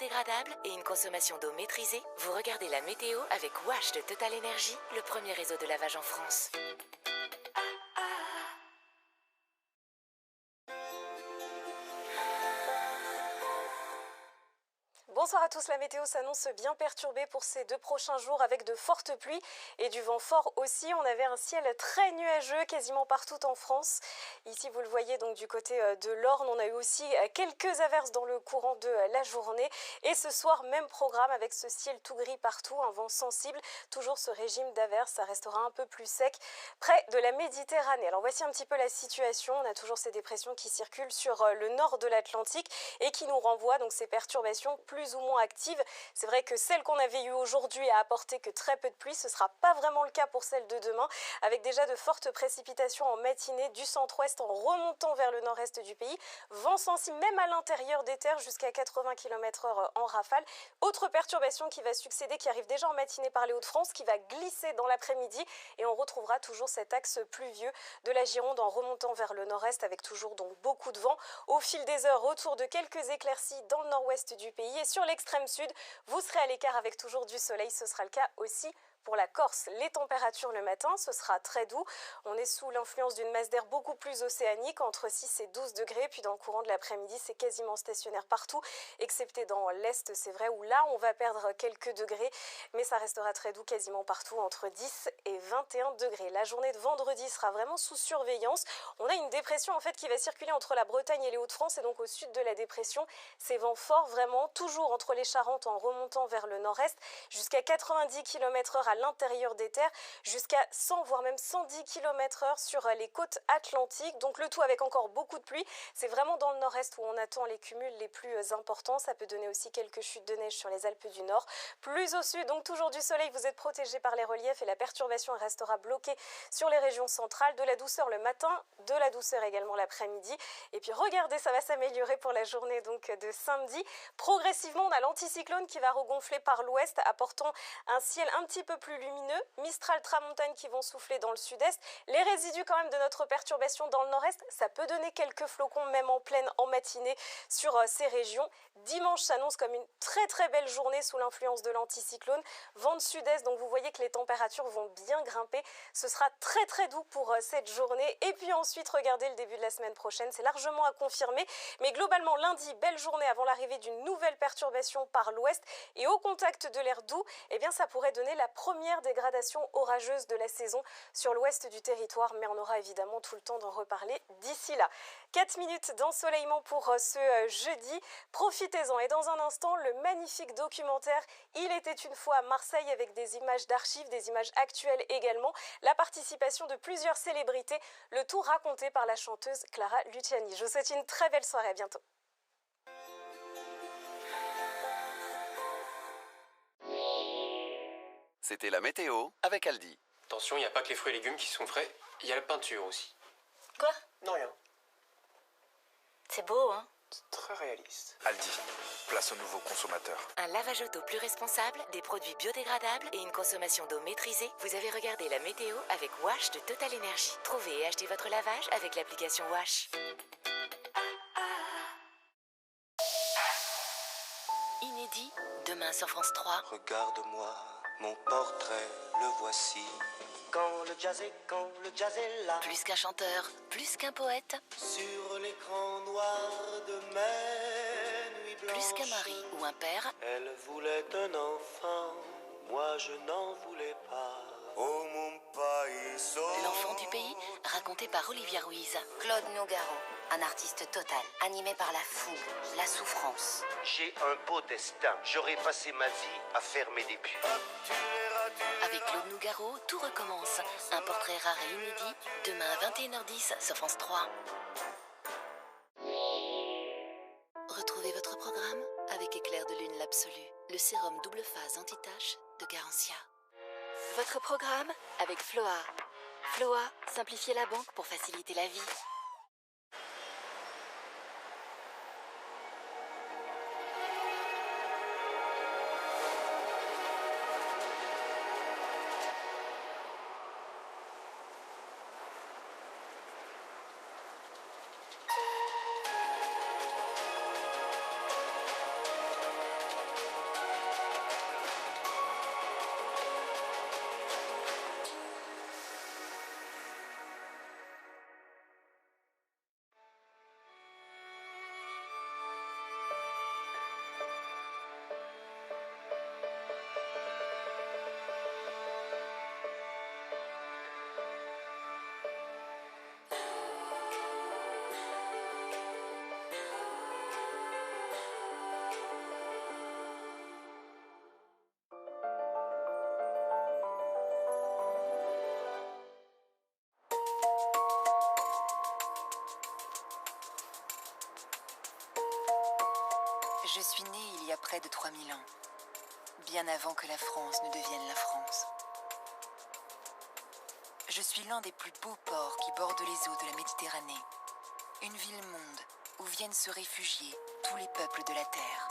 biodégradable et une consommation d'eau maîtrisée, vous regardez la météo avec Wash de Total Energy, le premier réseau de lavage en France. Bonsoir à tous, la météo s'annonce bien perturbée pour ces 2 prochains jours avec de fortes pluies et du vent fort aussi. On avait un ciel très nuageux quasiment partout en France. Ici vous le voyez donc du côté de l'Orne, on a eu aussi quelques averses dans le courant de la journée. Et ce soir, même programme avec ce ciel tout gris partout, un vent sensible. Toujours ce régime d'averses, ça restera un peu plus sec près de la Méditerranée. Alors voici un petit peu la situation. On a toujours ces dépressions qui circulent sur le nord de l'Atlantique et qui nous renvoient donc ces perturbations plus ou moins active. C'est vrai que celle qu'on avait eue aujourd'hui a apporté que très peu de pluie. Ce ne sera pas vraiment le cas pour celle de demain, avec déjà de fortes précipitations en matinée du centre-ouest en remontant vers le nord-est du pays. Vent sensible même à l'intérieur des terres jusqu'à 80 km/h en rafale. Autre perturbation qui va succéder, qui arrive déjà en matinée par les Hauts-de-France, qui va glisser dans l'après-midi et on retrouvera toujours cet axe pluvieux de la Gironde en remontant vers le nord-est avec toujours donc beaucoup de vent. Au fil des heures, retour de quelques éclaircies dans le nord-ouest du pays et sur l'extrême sud, vous serez à l'écart avec toujours du soleil. Ce sera le cas aussi pour la Corse. Les températures le matin, ce sera très doux. On est sous l'influence d'une masse d'air beaucoup plus océanique, entre 6 et 12 degrés. Puis dans le courant de l'après-midi, c'est quasiment stationnaire partout, excepté dans l'est, c'est vrai, où là, on va perdre quelques degrés. Mais ça restera très doux quasiment partout, entre 10 et 21 degrés. La journée de vendredi sera vraiment sous surveillance. On a une dépression en fait qui va circuler entre la Bretagne et les Hauts-de-France et donc au sud de la dépression. Ces vents forts vraiment, toujours entre les Charentes en remontant vers le nord-est, jusqu'à 90 km/h à l'intérieur des terres, jusqu'à 100 voire même 110 km/h sur les côtes atlantiques. Donc le tout avec encore beaucoup de pluie. C'est vraiment dans le nord-est où on attend les cumuls les plus importants. Ça peut donner aussi quelques chutes de neige sur les Alpes du Nord. Plus au sud, donc toujours du soleil, vous êtes protégé par les reliefs et la perturbation restera bloquée sur les régions centrales. De la douceur le matin, de la douceur également l'après-midi. Et puis regardez, ça va s'améliorer pour la journée donc de samedi. Progressivement, on a l'anticyclone qui va regonfler par l'ouest, apportant un ciel un petit peu plus lumineux. Mistral, tramontane qui vont souffler dans le sud-est. Les résidus quand même de notre perturbation dans le nord-est, ça peut donner quelques flocons même en pleine en matinée sur ces régions. Dimanche s'annonce comme une très très belle journée sous l'influence de l'anticyclone. Vent de sud-est, donc vous voyez que les températures vont bien grimper. Ce sera très très doux pour cette journée. Et puis ensuite, regardez le début de la semaine prochaine, c'est largement à confirmer. Mais globalement, lundi, belle journée avant l'arrivée d'une nouvelle perturbation par l'ouest. Et au contact de l'air doux, eh bien ça pourrait donner la première dégradation orageuse de la saison sur l'ouest du territoire. Mais on aura évidemment tout le temps d'en reparler d'ici là. 4 minutes d'ensoleillement pour ce jeudi. Profitez-en. Et dans un instant, le magnifique documentaire Il était une fois à Marseille avec des images d'archives, des images actuelles également. La participation de plusieurs célébrités, le tout raconté par la chanteuse Clara Luciani. Je vous souhaite une très belle soirée. À bientôt. C'était la météo avec Aldi. Attention, il n'y a pas que les fruits et légumes qui sont frais, il y a la peinture aussi. Quoi? Non, rien. C'est beau, hein? C'est très réaliste. Aldi, place aux nouveaux consommateurs. Un lavage auto plus responsable, des produits biodégradables et une consommation d'eau maîtrisée. Vous avez regardé la météo avec Wash de Total Energy. Trouvez et achetez votre lavage avec l'application Wash. Inédit, demain sur France 3. Regarde-moi, mon portrait, le voici. Quand le jazz est là. Plus qu'un chanteur, plus qu'un poète, Sur l'écran noir de mes nuits blanches. plus qu'un mari ou un père, Elle voulait un enfant, moi je n'en voulais pas. Oh mon pays, l'enfant du pays, raconté par Olivia Ruiz. Claude Nougaro, un artiste total, animé par la fougue, la souffrance. J'ai un beau destin, j'aurais passé ma vie à fermer des puits. Avec Claude Nougaro, tout recommence. Un portrait rare et inédit, demain à 21h10 sur France 3. Retrouvez votre programme avec Éclair de lune l'absolu, le sérum double phase anti-tache de Garantia. Votre programme avec Floa. Floa, simplifiez la banque pour faciliter la vie. Je suis née il y a près de 3000 ans, bien avant que la France ne devienne la France. Je suis l'un des plus beaux ports qui bordent les eaux de la Méditerranée. Une ville-monde où viennent se réfugier tous les peuples de la Terre.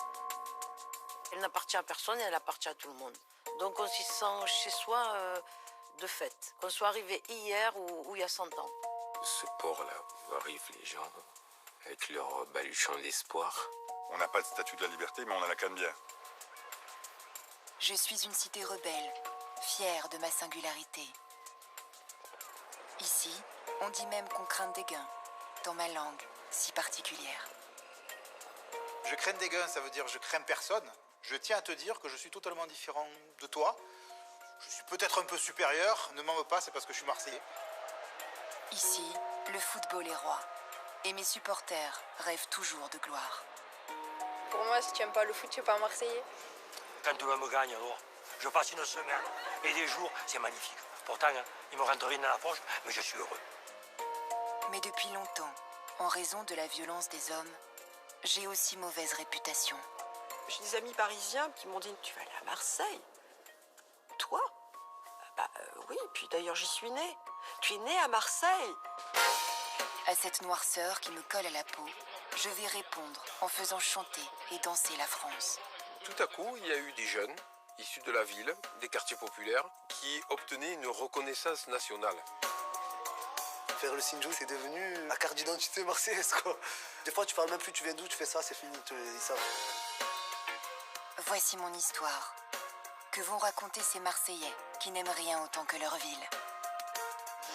Elle n'appartient à personne et elle appartient à tout le monde. Donc on s'y sent chez soi de fait. Qu'on soit arrivé hier ou il y a 100 ans. Ce port-là, où arrivent les gens avec leur baluchon d'espoir. On n'a pas de statue de la liberté, mais on a la Canebière. Je suis une cité rebelle, fière de ma singularité. Ici, on dit même qu'on craint des gains, dans ma langue si particulière. Je crains des gains, ça veut dire je crains personne. Je tiens à te dire que je suis totalement différent de toi. Je suis peut-être un peu supérieur, ne m'en veux pas, c'est parce que je suis Marseillais. Ici, le football est roi, et mes supporters rêvent toujours de gloire. Pour moi, si tu n'aimes pas le foot, tu n'es pas Marseillais. Quand l'homme gagne, alors, je passe une semaine et des jours, c'est magnifique. Pourtant, il me rentre rien dans la poche, mais je suis heureux. Mais depuis longtemps, en raison de la violence des hommes, j'ai aussi mauvaise réputation. J'ai des amis parisiens qui m'ont dit « Tu vas aller à Marseille ?» Toi ? Oui, puis d'ailleurs j'y suis née. Tu es née à Marseille. À cette noirceur qui me colle à la peau, je vais répondre en faisant chanter et danser la France. Tout à coup, il y a eu des jeunes issus de la ville, des quartiers populaires, qui obtenaient une reconnaissance nationale. Faire le Sinjou, c'est devenu la carte d'identité marseillaise, quoi. Des fois, tu parles même plus, tu viens d'où, tu fais ça, c'est fini, ils savent. Voici mon histoire, que vont raconter ces Marseillais qui n'aiment rien autant que leur ville.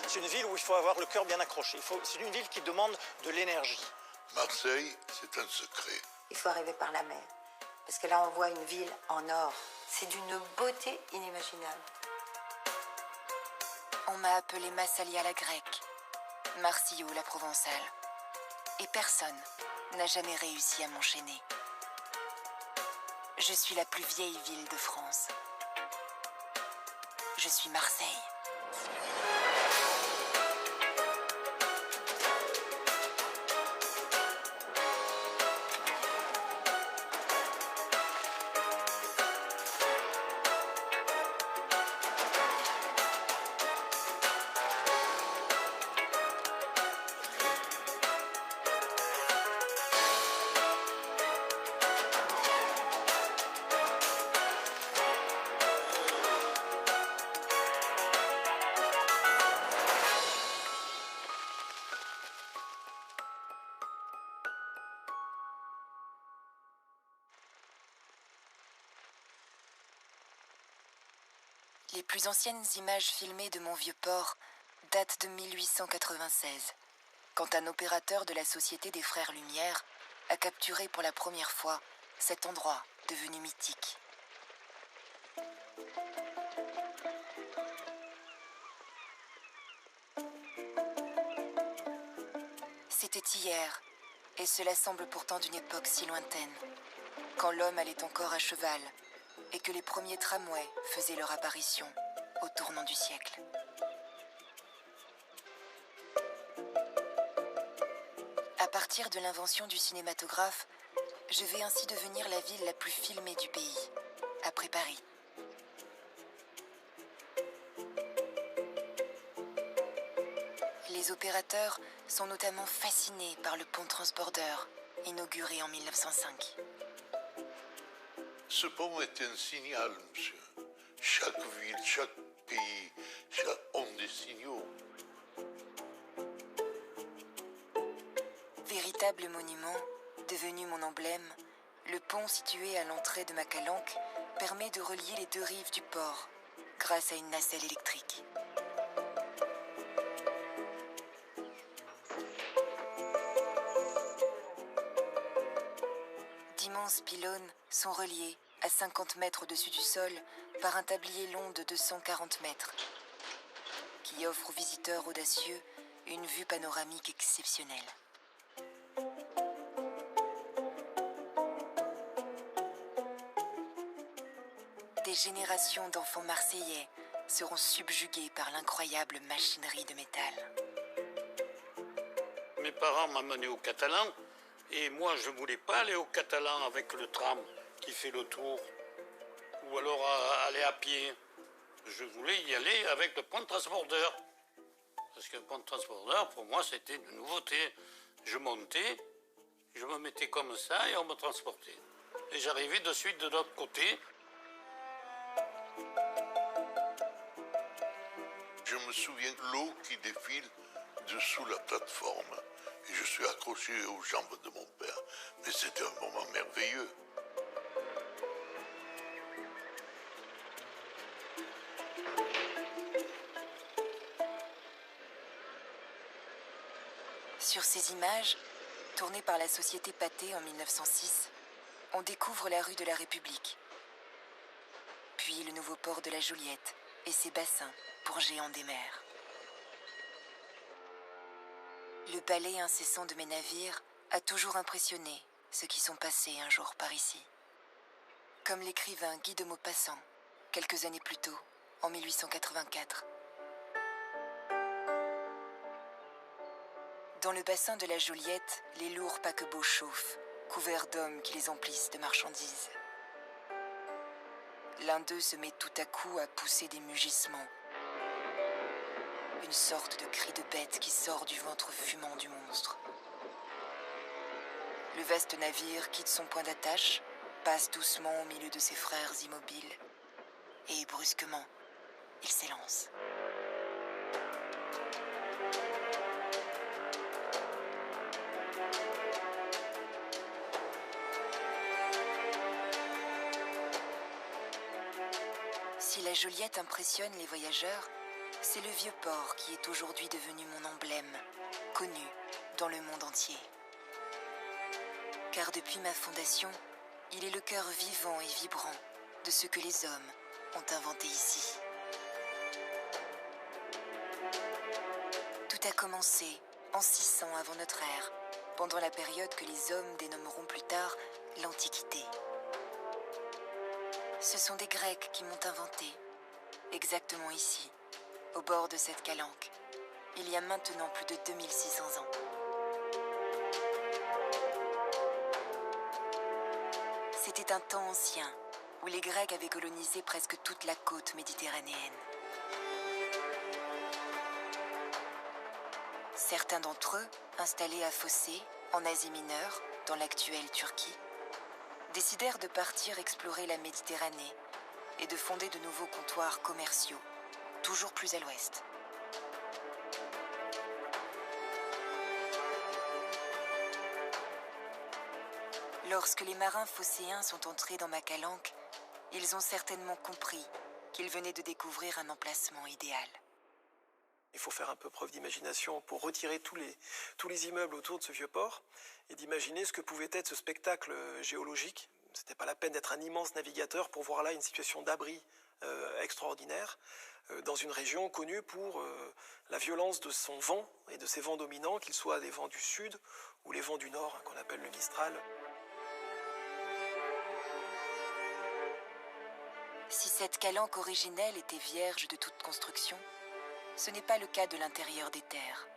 C'est une ville où il faut avoir le cœur bien accroché. C'est une ville qui demande de l'énergie. Marseille, c'est un secret. Il faut arriver par la mer, parce que là, on voit une ville en or. C'est d'une beauté inimaginable. On m'a appelée Massalia la grecque, Marsillo la provençale. Et personne n'a jamais réussi à m'enchaîner. Je suis la plus vieille ville de France. Je suis Marseille. Les plus anciennes images filmées de mon vieux port datent de 1896, quand un opérateur de la Société des Frères Lumière a capturé pour la première fois cet endroit devenu mythique. C'était hier, et cela semble pourtant d'une époque si lointaine, quand l'homme allait encore à cheval, et que les premiers tramways faisaient leur apparition au tournant du siècle. À partir de l'invention du cinématographe, je vais ainsi devenir la ville la plus filmée du pays, après Paris. Les opérateurs sont notamment fascinés par le pont transbordeur, inauguré en 1905. Ce pont est un signal, monsieur. Chaque ville, chaque pays, ont des signaux. Véritable monument, devenu mon emblème, le pont situé à l'entrée de Macalanque permet de relier les deux rives du port grâce à une nacelle électrique. D'immenses pylônes sont reliés à 50 mètres au-dessus du sol par un tablier long de 240 mètres qui offre aux visiteurs audacieux une vue panoramique exceptionnelle. Des générations d'enfants marseillais seront subjugués par l'incroyable machinerie de métal. Mes parents m'ont amené au Catalan Et moi, je ne voulais pas aller au Catalan avec le tram qui fait le tour, ou alors aller à pied. Je voulais y aller avec le pont de transporteur. Parce que le pont de transporteur, pour moi, c'était une nouveauté. Je montais, je me mettais comme ça et on me transportait. Et j'arrivais de suite de l'autre côté. Je me souviens de l'eau qui défile dessous la plateforme. Et je suis accroché aux jambes de mon père. Mais c'était un moment merveilleux. Sur ces images, tournées par la société Pathé en 1906, on découvre la rue de la République, puis le nouveau port de la Joliette et ses bassins pour géants des mers. Le balai incessant de mes navires a toujours impressionné ceux qui sont passés un jour par ici. Comme l'écrivain Guy de Maupassant, quelques années plus tôt, en 1884. Dans le bassin de la Joliette, les lourds paquebots chauffent, couverts d'hommes qui les emplissent de marchandises. L'un d'eux se met tout à coup à pousser des mugissements. Une sorte de cri de bête qui sort du ventre fumant du monstre. Le vaste navire quitte son point d'attache, passe doucement au milieu de ses frères immobiles, et brusquement, il s'élance. Si la Joliette impressionne les voyageurs, c'est le vieux port qui est aujourd'hui devenu mon emblème, connu dans le monde entier. Car depuis ma fondation, il est le cœur vivant et vibrant de ce que les hommes ont inventé ici. Tout a commencé en 600 avant notre ère, pendant la période que les hommes dénommeront plus tard l'Antiquité. Ce sont des Grecs qui m'ont inventé, exactement ici, au bord de cette calanque, il y a maintenant plus de 2600 ans. C'était un temps ancien, où les Grecs avaient colonisé presque toute la côte méditerranéenne. Certains d'entre eux, installés à Phocée, en Asie mineure, dans l'actuelle Turquie, décidèrent de partir explorer la Méditerranée et de fonder de nouveaux comptoirs commerciaux, toujours plus à l'ouest. Lorsque les marins phocéens sont entrés dans ma calanque, ils ont certainement compris qu'ils venaient de découvrir un emplacement idéal. Il faut faire un peu preuve d'imagination pour retirer tous les immeubles autour de ce vieux port et d'imaginer ce que pouvait être ce spectacle géologique. C'était pas la peine d'être un immense navigateur pour voir là une situation d'abri extraordinaire dans une région connue pour la violence de son vent et de ses vents dominants, qu'ils soient des vents du sud ou les vents du nord, qu'on appelle le Mistral. Si cette calanque originelle était vierge de toute construction, ce n'est pas le cas de l'intérieur des terres.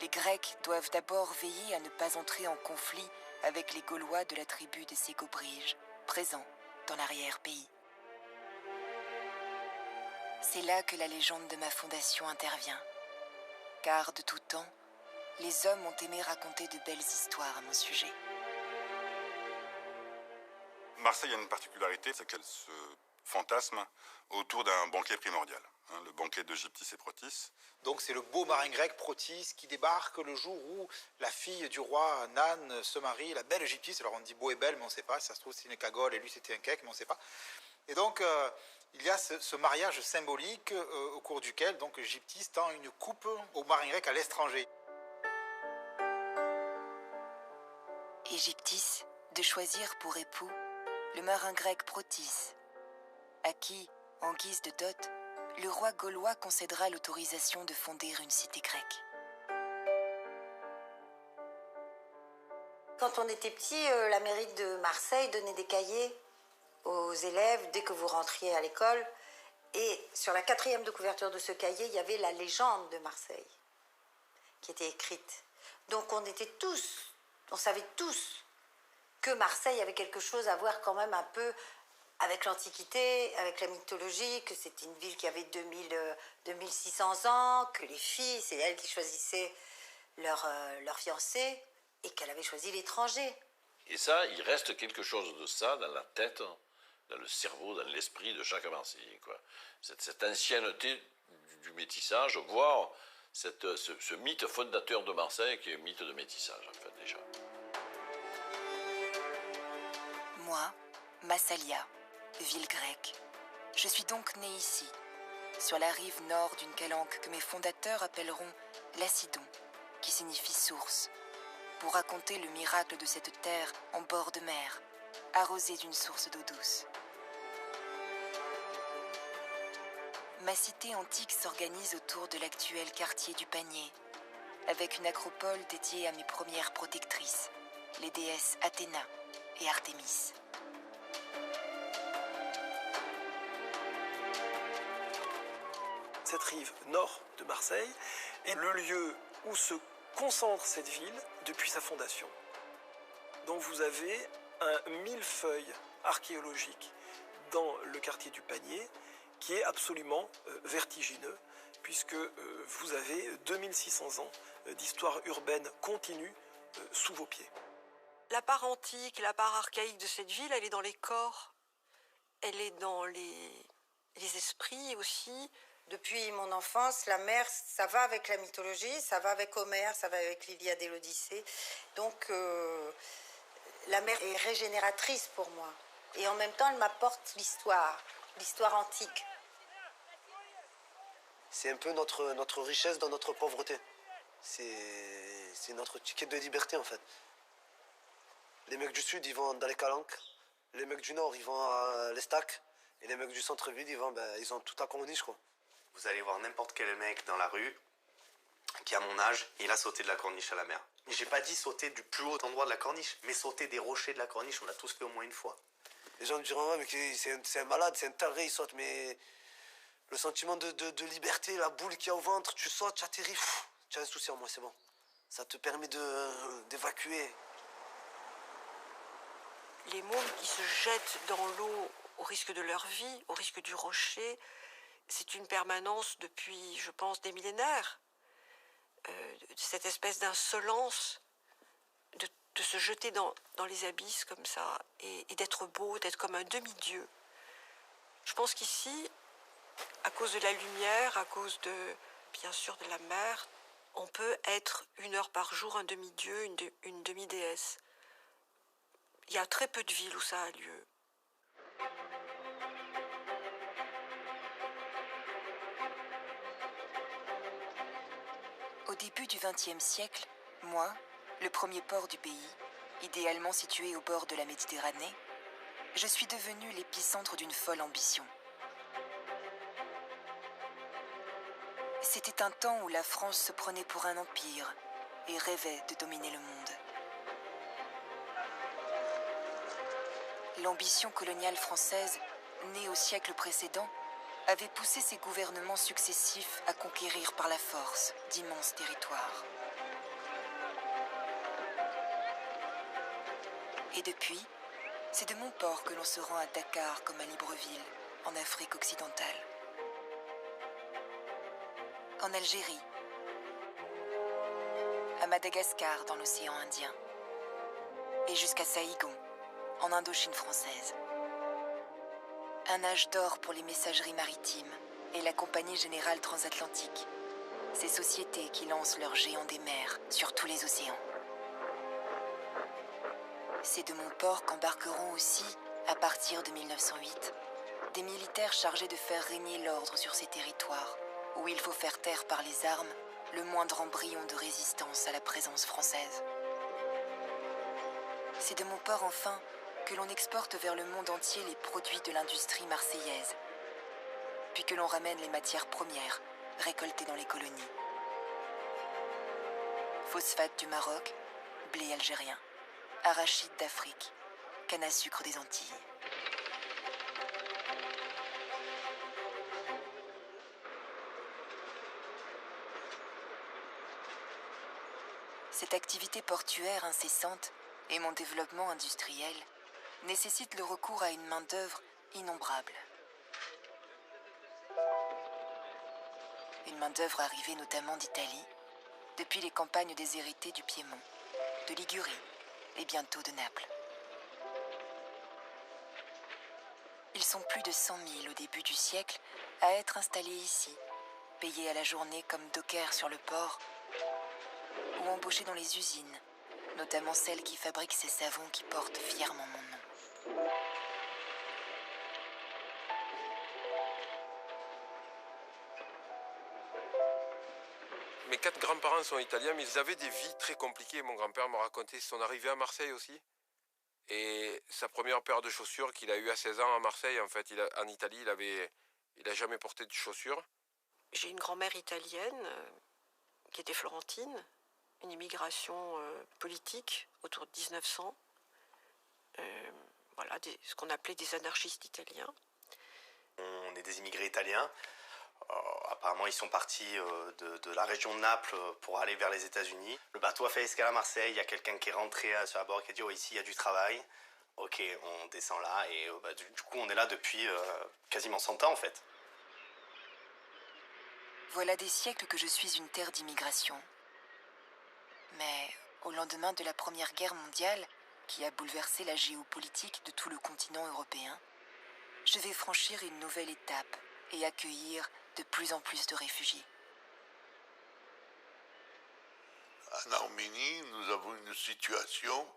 Les Grecs doivent d'abord veiller à ne pas entrer en conflit avec les Gaulois de la tribu des Ségobriges, présents dans l'arrière-pays. C'est là que la légende de ma fondation intervient, car de tout temps, les hommes ont aimé raconter de belles histoires à mon sujet. Marseille a une particularité, c'est qu'elle se fantasme autour d'un banquet primordial, le banquet de Gyptis et Protis. Donc c'est le beau marin grec Protis qui débarque le jour où la fille du roi Nan se marie, la belle Gyptis. Alors on dit beau et belle, mais on ne sait pas, ça se trouve c'est une cagole et lui c'était un cake, mais on ne sait pas. Et donc il y a ce mariage symbolique au cours duquel donc Gyptis tend une coupe au marin grec à l'étranger. Et Gyptis de choisir pour époux le marin grec Protis, à qui, en guise de dot, le roi gaulois concédera l'autorisation de fonder une cité grecque. Quand on était petit, la mairie de Marseille donnait des cahiers aux élèves dès que vous rentriez à l'école. Et sur la 4e de couverture de ce cahier, il y avait la légende de Marseille qui était écrite. Donc on était tous On savait tous que Marseille avait quelque chose à voir quand même un peu avec l'Antiquité, avec la mythologie, que c'était une ville qui avait 2600 ans, que les filles, c'est elles qui choisissaient leur fiancé, et qu'elle avait choisi l'étranger. Et ça, il reste quelque chose de ça dans la tête, dans le cerveau, dans l'esprit de chaque Marseillais, quoi. Cette ancienneté du métissage, voire ce mythe fondateur de Marseille qui est un mythe de métissage, en fait, déjà. Moi, Massalia, ville grecque. Je suis donc née ici, sur la rive nord d'une calanque que mes fondateurs appelleront Lacidon, qui signifie source, pour raconter le miracle de cette terre en bord de mer, arrosée d'une source d'eau douce. Ma cité antique s'organise autour de l'actuel quartier du Panier, avec une acropole dédiée à mes premières protectrices, les déesses Athéna et Artémis. Cette rive nord de Marseille est le lieu où se concentre cette ville depuis sa fondation. Donc vous avez un millefeuille archéologique dans le quartier du Panier qui est absolument vertigineux, puisque vous avez 2600 ans d'histoire urbaine continue sous vos pieds. La part antique, la part archaïque de cette ville, elle est dans les corps, elle est dans les esprits aussi. Depuis mon enfance, la mer, ça va avec la mythologie, ça va avec Homère, ça va avec l'Iliade et l'Odyssée. Donc la mer est régénératrice pour moi. Et en même temps, elle m'apporte l'histoire antique. C'est un peu notre richesse dans notre pauvreté. C'est notre ticket de liberté, en fait. Les mecs du sud, ils vont dans les calanques. Les mecs du nord, ils vont à l'Estac. Et les mecs du centre-ville, ils ont tout à corniche, quoi. Vous allez voir n'importe quel mec dans la rue qui a mon âge, il a sauté de la corniche à la mer. J'ai pas dit sauter du plus haut endroit de la corniche, mais sauter des rochers de la corniche, on l'a tous fait au moins une fois. Les gens me diront, ouais, mais c'est un malade, c'est un taré, il saute, mais le sentiment de liberté, la boule qu'il y a au ventre, tu sautes, tu atterris, tu as un souci en moi, c'est bon. Ça te permet d'évacuer. Les mômes qui se jettent dans l'eau au risque de leur vie, au risque du rocher, c'est une permanence depuis, je pense, des millénaires. De cette espèce d'insolence, de se jeter dans les abysses comme ça, et d'être beau, d'être comme un demi-dieu. Je pense qu'ici, à cause de la lumière, à cause bien sûr, de la mer, on peut être 1 heure par jour un demi-dieu, une demi-déesse. Il y a très peu de villes où ça a lieu. Au début du XXe siècle, moi, le premier port du pays, idéalement situé au bord de la Méditerranée, je suis devenu l'épicentre d'une folle ambition. C'était un temps où la France se prenait pour un empire et rêvait de dominer le monde. L'ambition coloniale française, née au siècle précédent, avait poussé ses gouvernements successifs à conquérir par la force d'immenses territoires. Et depuis, c'est de mon port que l'on se rend à Dakar comme à Libreville, en Afrique occidentale. En Algérie, à Madagascar dans l'océan Indien, et jusqu'à Saïgon, en Indochine française. Un âge d'or pour les messageries maritimes et la Compagnie Générale Transatlantique, ces sociétés qui lancent leurs géants des mers sur tous les océans. C'est de mon port qu'embarqueront aussi, à partir de 1908, des militaires chargés de faire régner l'ordre sur ces territoires, où il faut faire taire par les armes le moindre embryon de résistance à la présence française. C'est de mon port, enfin, que l'on exporte vers le monde entier les produits de l'industrie marseillaise, puis que l'on ramène les matières premières récoltées dans les colonies. Phosphate du Maroc, blé algérien, arachide d'Afrique, canne à sucre des Antilles. Cette activité portuaire incessante et mon développement industriel nécessitent le recours à une main-d'œuvre innombrable. Une main-d'œuvre arrivée notamment d'Italie, depuis les campagnes déshéritées du Piémont, de Ligurie et bientôt de Naples. Ils sont plus de 100 000 au début du siècle à être installés ici, payés à la journée comme dockers sur le port ou embauchés dans les usines, notamment celles qui fabriquent ces savons qui portent fièrement mon nom. Mes 4 grands-parents sont italiens, mais ils avaient des vies très compliquées. Mon grand-père me racontait son arrivée à Marseille aussi. Et sa première paire de chaussures qu'il a eue à 16 ans à Marseille, en fait, en Italie, il a jamais porté de chaussures. J'ai une grand-mère italienne qui était florentine, une immigration politique autour de 1900. Voilà, ce qu'on appelait des anarchistes italiens. On est des immigrés italiens. Apparemment, ils sont partis de la région de Naples pour aller vers les États-Unis. Le bateau a fait escale à Marseille. Il y a quelqu'un qui est rentré sur la bord qui a dit « Oh, ici, il y a du travail. » Ok, on descend là. Et du coup, on est là depuis quasiment 100 ans, en fait. Voilà des siècles que je suis une terre d'immigration. Mais au lendemain de la Première Guerre mondiale, qui a bouleversé la géopolitique de tout le continent européen, je vais franchir une nouvelle étape et accueillir de plus en plus de réfugiés. En Arménie, nous avons une situation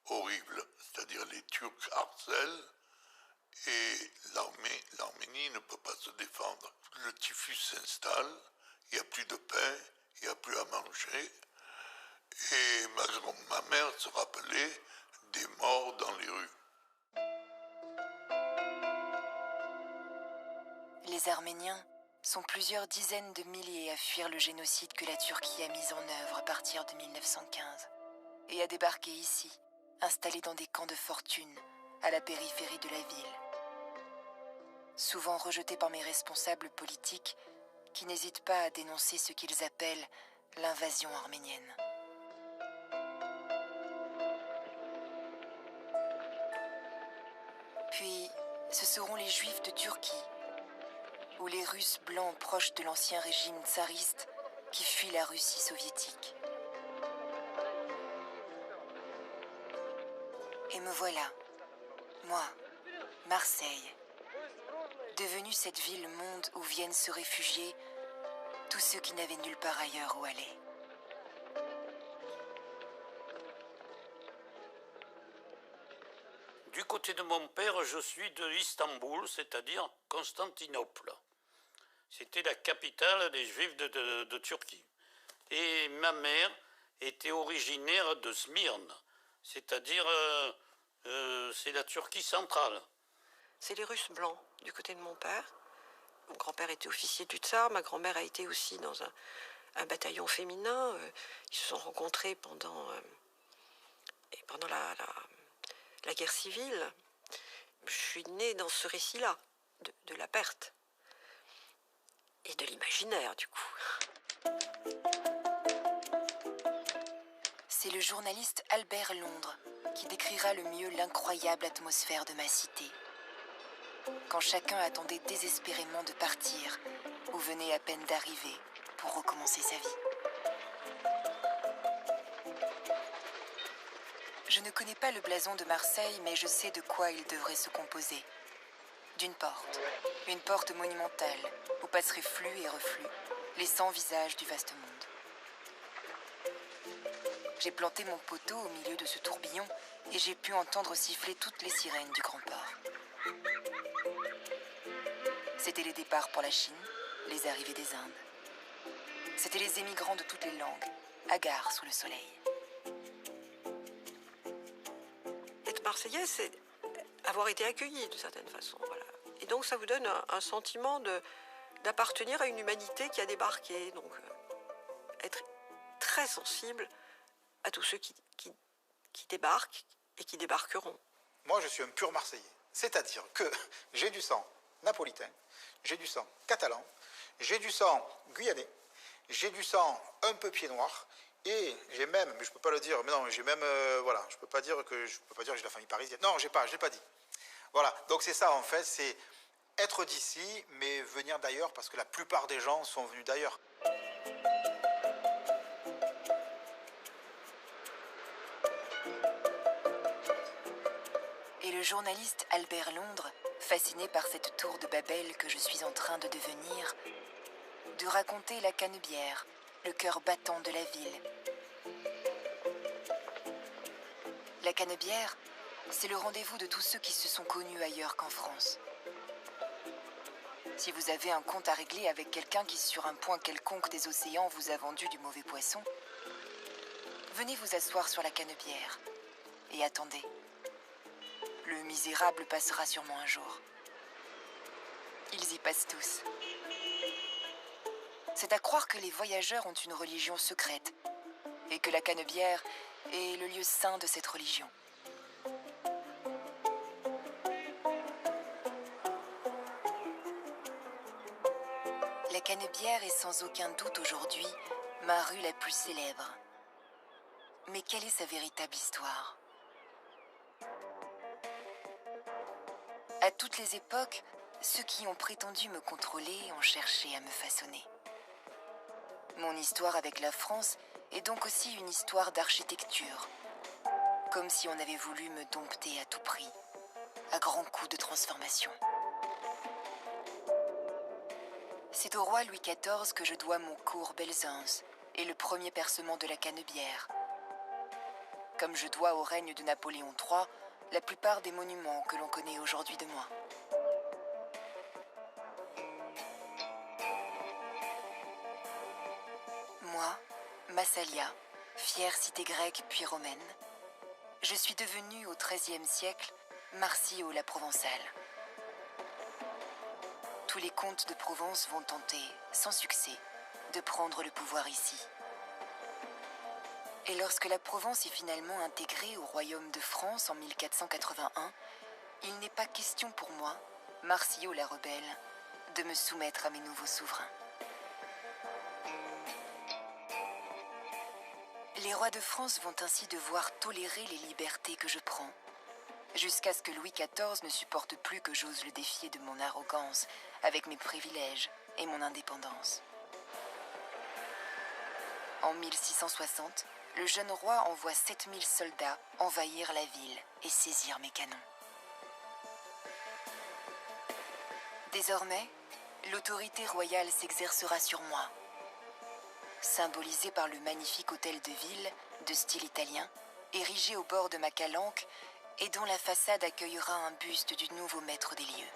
horrible, c'est-à-dire les Turcs harcèlent et l'Arménie ne peut pas se défendre. Le typhus s'installe, il n'y a plus de pain, il n'y a plus à manger. Et ma mère se rappelait des morts dans les rues. Les Arméniens sont plusieurs dizaines de milliers à fuir le génocide que la Turquie a mis en œuvre à partir de 1915 et à débarquer ici, installés dans des camps de fortune à la périphérie de la ville. Souvent rejetés par mes responsables politiques qui n'hésitent pas à dénoncer ce qu'ils appellent l'invasion arménienne. Puis, ce seront les Juifs de Turquie ou les Russes blancs proches de l'ancien régime tsariste qui fuient la Russie soviétique. Et me voilà, moi, Marseille, devenue cette ville-monde où viennent se réfugier tous ceux qui n'avaient nulle part ailleurs où aller. Du côté de mon père, je suis de Istanbul, c'est-à-dire Constantinople. C'était la capitale des Juifs de Turquie. Et ma mère était originaire de Smyrne, c'est-à-dire c'est la Turquie centrale. C'est les Russes blancs du côté de mon père. Mon grand-père était officier du Tsar, ma grand-mère a été aussi dans un bataillon féminin. Ils se sont rencontrés pendant la guerre civile. Je suis née dans ce récit-là, de la perte. Et de l'imaginaire, du coup. C'est le journaliste Albert Londres qui décrira le mieux l'incroyable atmosphère de ma cité. Quand chacun attendait désespérément de partir ou venait à peine d'arriver pour recommencer sa vie. Je ne connais pas le blason de Marseille, mais je sais de quoi il devrait se composer. D'une porte, une porte monumentale, où passeraient flux et reflux les 100 visages du vaste monde. J'ai planté mon poteau au milieu de ce tourbillon et j'ai pu entendre siffler toutes les sirènes du grand port. C'étaient les départs pour la Chine, les arrivées des Indes. C'étaient les émigrants de toutes les langues, hagards sous le soleil. Être Marseillais, c'est avoir été accueilli d'une certaine façon. Voilà. Et donc ça vous donne un sentiment d'appartenir à une humanité qui a débarqué. Donc être très sensible à tous ceux qui débarquent et qui débarqueront. Moi, je suis un pur Marseillais. C'est-à-dire que j'ai du sang napolitain, j'ai du sang catalan, j'ai du sang guyanais, j'ai du sang un peu pied noir, Et j'ai même, mais je peux pas le dire, mais non, j'ai même, voilà, je peux pas dire que j'ai la famille parisienne. Non, je l'ai pas dit. Voilà, donc c'est ça en fait, c'est être d'ici, mais venir d'ailleurs, parce que la plupart des gens sont venus d'ailleurs. Et le journaliste Albert Londres, fasciné par cette tour de Babel que je suis en train de devenir, de raconter la Canebière, le cœur battant de la ville. La Canebière, c'est le rendez-vous de tous ceux qui se sont connus ailleurs qu'en France. Si vous avez un compte à régler avec quelqu'un qui, sur un point quelconque des océans, vous a vendu du mauvais poisson, venez vous asseoir sur la Canebière et attendez. Le misérable passera sûrement un jour. Ils y passent tous. C'est à croire que les voyageurs ont une religion secrète et que la Canebière est le lieu saint de cette religion. La Canebière est sans aucun doute aujourd'hui ma rue la plus célèbre. Mais quelle est sa véritable histoire ? À toutes les époques, ceux qui ont prétendu me contrôler ont cherché à me façonner. Mon histoire avec la France est donc aussi une histoire d'architecture, comme si on avait voulu me dompter à tout prix, à grands coups de transformation. C'est au roi Louis XIV que je dois mon cours Belzunce et le premier percement de la Canebière, comme je dois au règne de Napoléon III la plupart des monuments que l'on connaît aujourd'hui de moi. Moi, Massalia, fière cité grecque puis romaine, je suis devenue au XIIIe siècle Marsio la Provençale. Tous les comtes de Provence vont tenter, sans succès, de prendre le pouvoir ici. Et lorsque la Provence est finalement intégrée au royaume de France en 1481, il n'est pas question pour moi, Marsio la rebelle, de me soumettre à mes nouveaux souverains. Les rois de France vont ainsi devoir tolérer les libertés que je prends, jusqu'à ce que Louis XIV ne supporte plus que j'ose le défier de mon arrogance avec mes privilèges et mon indépendance. En 1660, le jeune roi envoie 7000 soldats envahir la ville et saisir mes canons. Désormais, l'autorité royale s'exercera sur moi. Symbolisé par le magnifique hôtel de ville, de style italien, érigé au bord de ma calanque et dont la façade accueillera un buste du nouveau maître des lieux.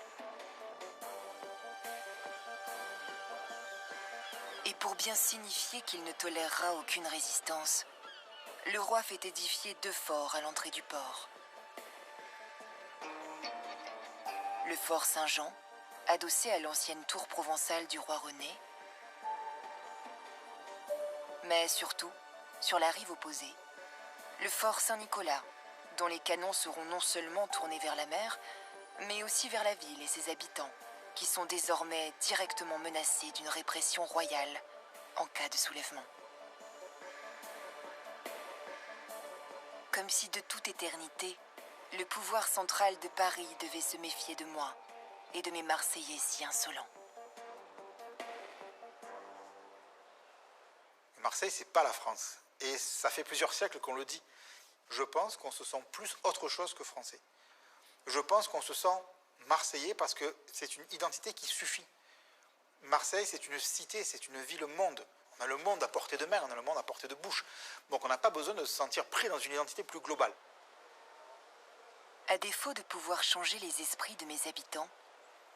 Et pour bien signifier qu'il ne tolérera aucune résistance, le roi fait édifier 2 forts à l'entrée du port. Le fort Saint-Jean, adossé à l'ancienne tour provençale du roi René, mais surtout, sur la rive opposée, le fort Saint-Nicolas, dont les canons seront non seulement tournés vers la mer, mais aussi vers la ville et ses habitants, qui sont désormais directement menacés d'une répression royale en cas de soulèvement. Comme si de toute éternité, le pouvoir central de Paris devait se méfier de moi et de mes Marseillais si insolents. Marseille, c'est pas la France. Et ça fait plusieurs siècles qu'on le dit. Je pense qu'on se sent plus autre chose que français. Je pense qu'on se sent marseillais parce que c'est une identité qui suffit. Marseille, c'est une cité, c'est une ville-monde. On a le monde à portée de main, on a le monde à portée de bouche. Donc on n'a pas besoin de se sentir pris dans une identité plus globale. À défaut de pouvoir changer les esprits de mes habitants,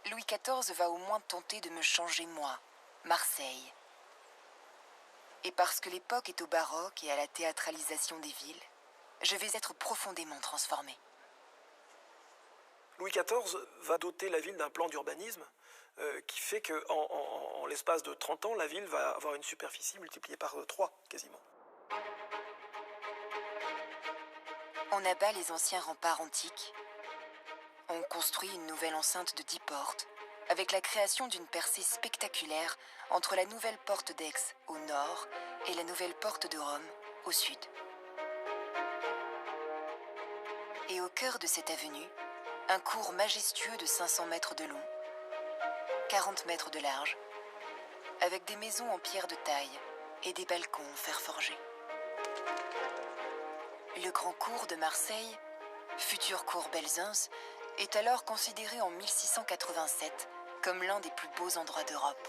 Louis XIV va au moins tenter de me changer moi, Marseille. Et parce que l'époque est au baroque et à la théâtralisation des villes, je vais être profondément transformée. Louis XIV va doter la ville d'un plan d'urbanisme qui fait qu'en l'espace de 30 ans, la ville va avoir une superficie multipliée par 3, quasiment. On abat les anciens remparts antiques. On construit une nouvelle enceinte de 10 portes, avec la création d'une percée spectaculaire entre la nouvelle porte d'Aix au nord et la nouvelle porte de Rome au sud. Et au cœur de cette avenue, un cours majestueux de 500 mètres de long, 40 mètres de large, avec des maisons en pierre de taille et des balcons en fer forgé. Le Grand Cours de Marseille, futur cours Belzunce, est alors considéré en 1687 comme l'un des plus beaux endroits d'Europe.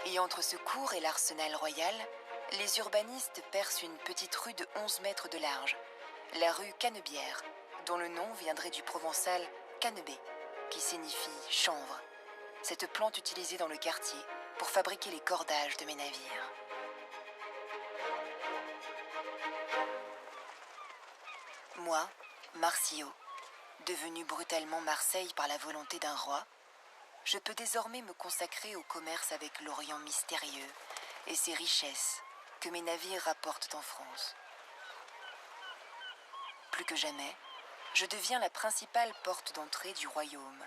Et entre ce cours et l'arsenal royal, les urbanistes percent une petite rue de 11 mètres de large, la rue Canebière, dont le nom viendrait du provençal canebé, qui signifie chanvre, cette plante utilisée dans le quartier pour fabriquer les cordages de mes navires. Moi, Marsillau, devenu brutalement Marseille par la volonté d'un roi, je peux désormais me consacrer au commerce avec l'Orient mystérieux et ses richesses que mes navires rapportent en France. Plus que jamais, je deviens la principale porte d'entrée du royaume,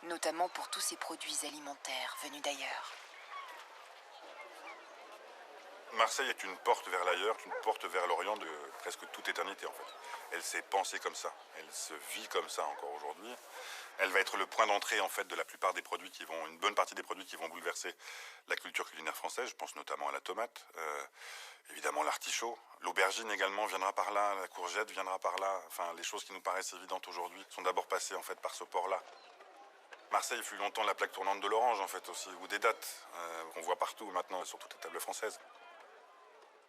notamment pour tous ces produits alimentaires venus d'ailleurs. Marseille est une porte vers l'ailleurs, une porte vers l'Orient de presque toute éternité en fait. Elle s'est pensée comme ça, elle se vit comme ça encore aujourd'hui. Elle va être le point d'entrée en fait de la plupart des produits une bonne partie des produits qui vont bouleverser la culture culinaire française. Je pense notamment à la tomate, évidemment l'artichaut, l'aubergine également viendra par là, la courgette viendra par là. Enfin, les choses qui nous paraissent évidentes aujourd'hui sont d'abord passées en fait par ce port-là. Marseille fut longtemps la plaque tournante de l'orange en fait aussi, ou des dattes qu'on voit partout maintenant sur toutes les tables françaises.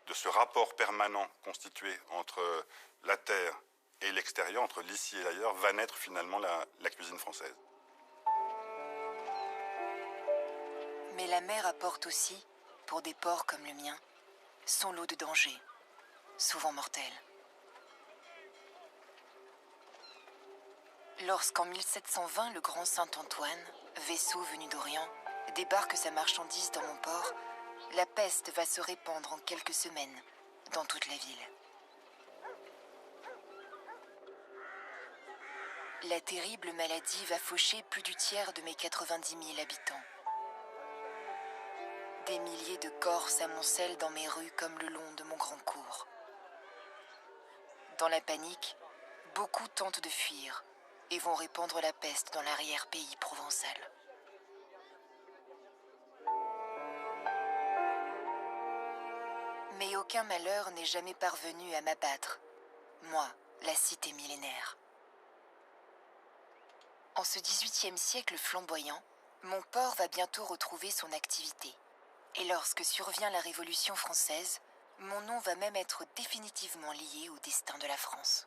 De ce rapport permanent constitué entre la terre et l'extérieur, entre l'ici et l'ailleurs, va naître finalement la cuisine française. Mais la mer apporte aussi, pour des ports comme le mien, son lot de dangers, souvent mortels. Lorsqu'en 1720, le grand Saint-Antoine, vaisseau venu d'Orient, débarque sa marchandise dans mon port, la peste va se répandre en quelques semaines dans toute la ville. La terrible maladie va faucher plus du tiers de mes 90 000 habitants. Des milliers de corps s'amoncellent dans mes rues comme le long de mon grand cours. Dans la panique, beaucoup tentent de fuir et vont répandre la peste dans l'arrière-pays provençal. Mais aucun malheur n'est jamais parvenu à m'abattre, moi, la cité millénaire. En ce XVIIIe siècle flamboyant, mon port va bientôt retrouver son activité. Et lorsque survient la Révolution française, mon nom va même être définitivement lié au destin de la France.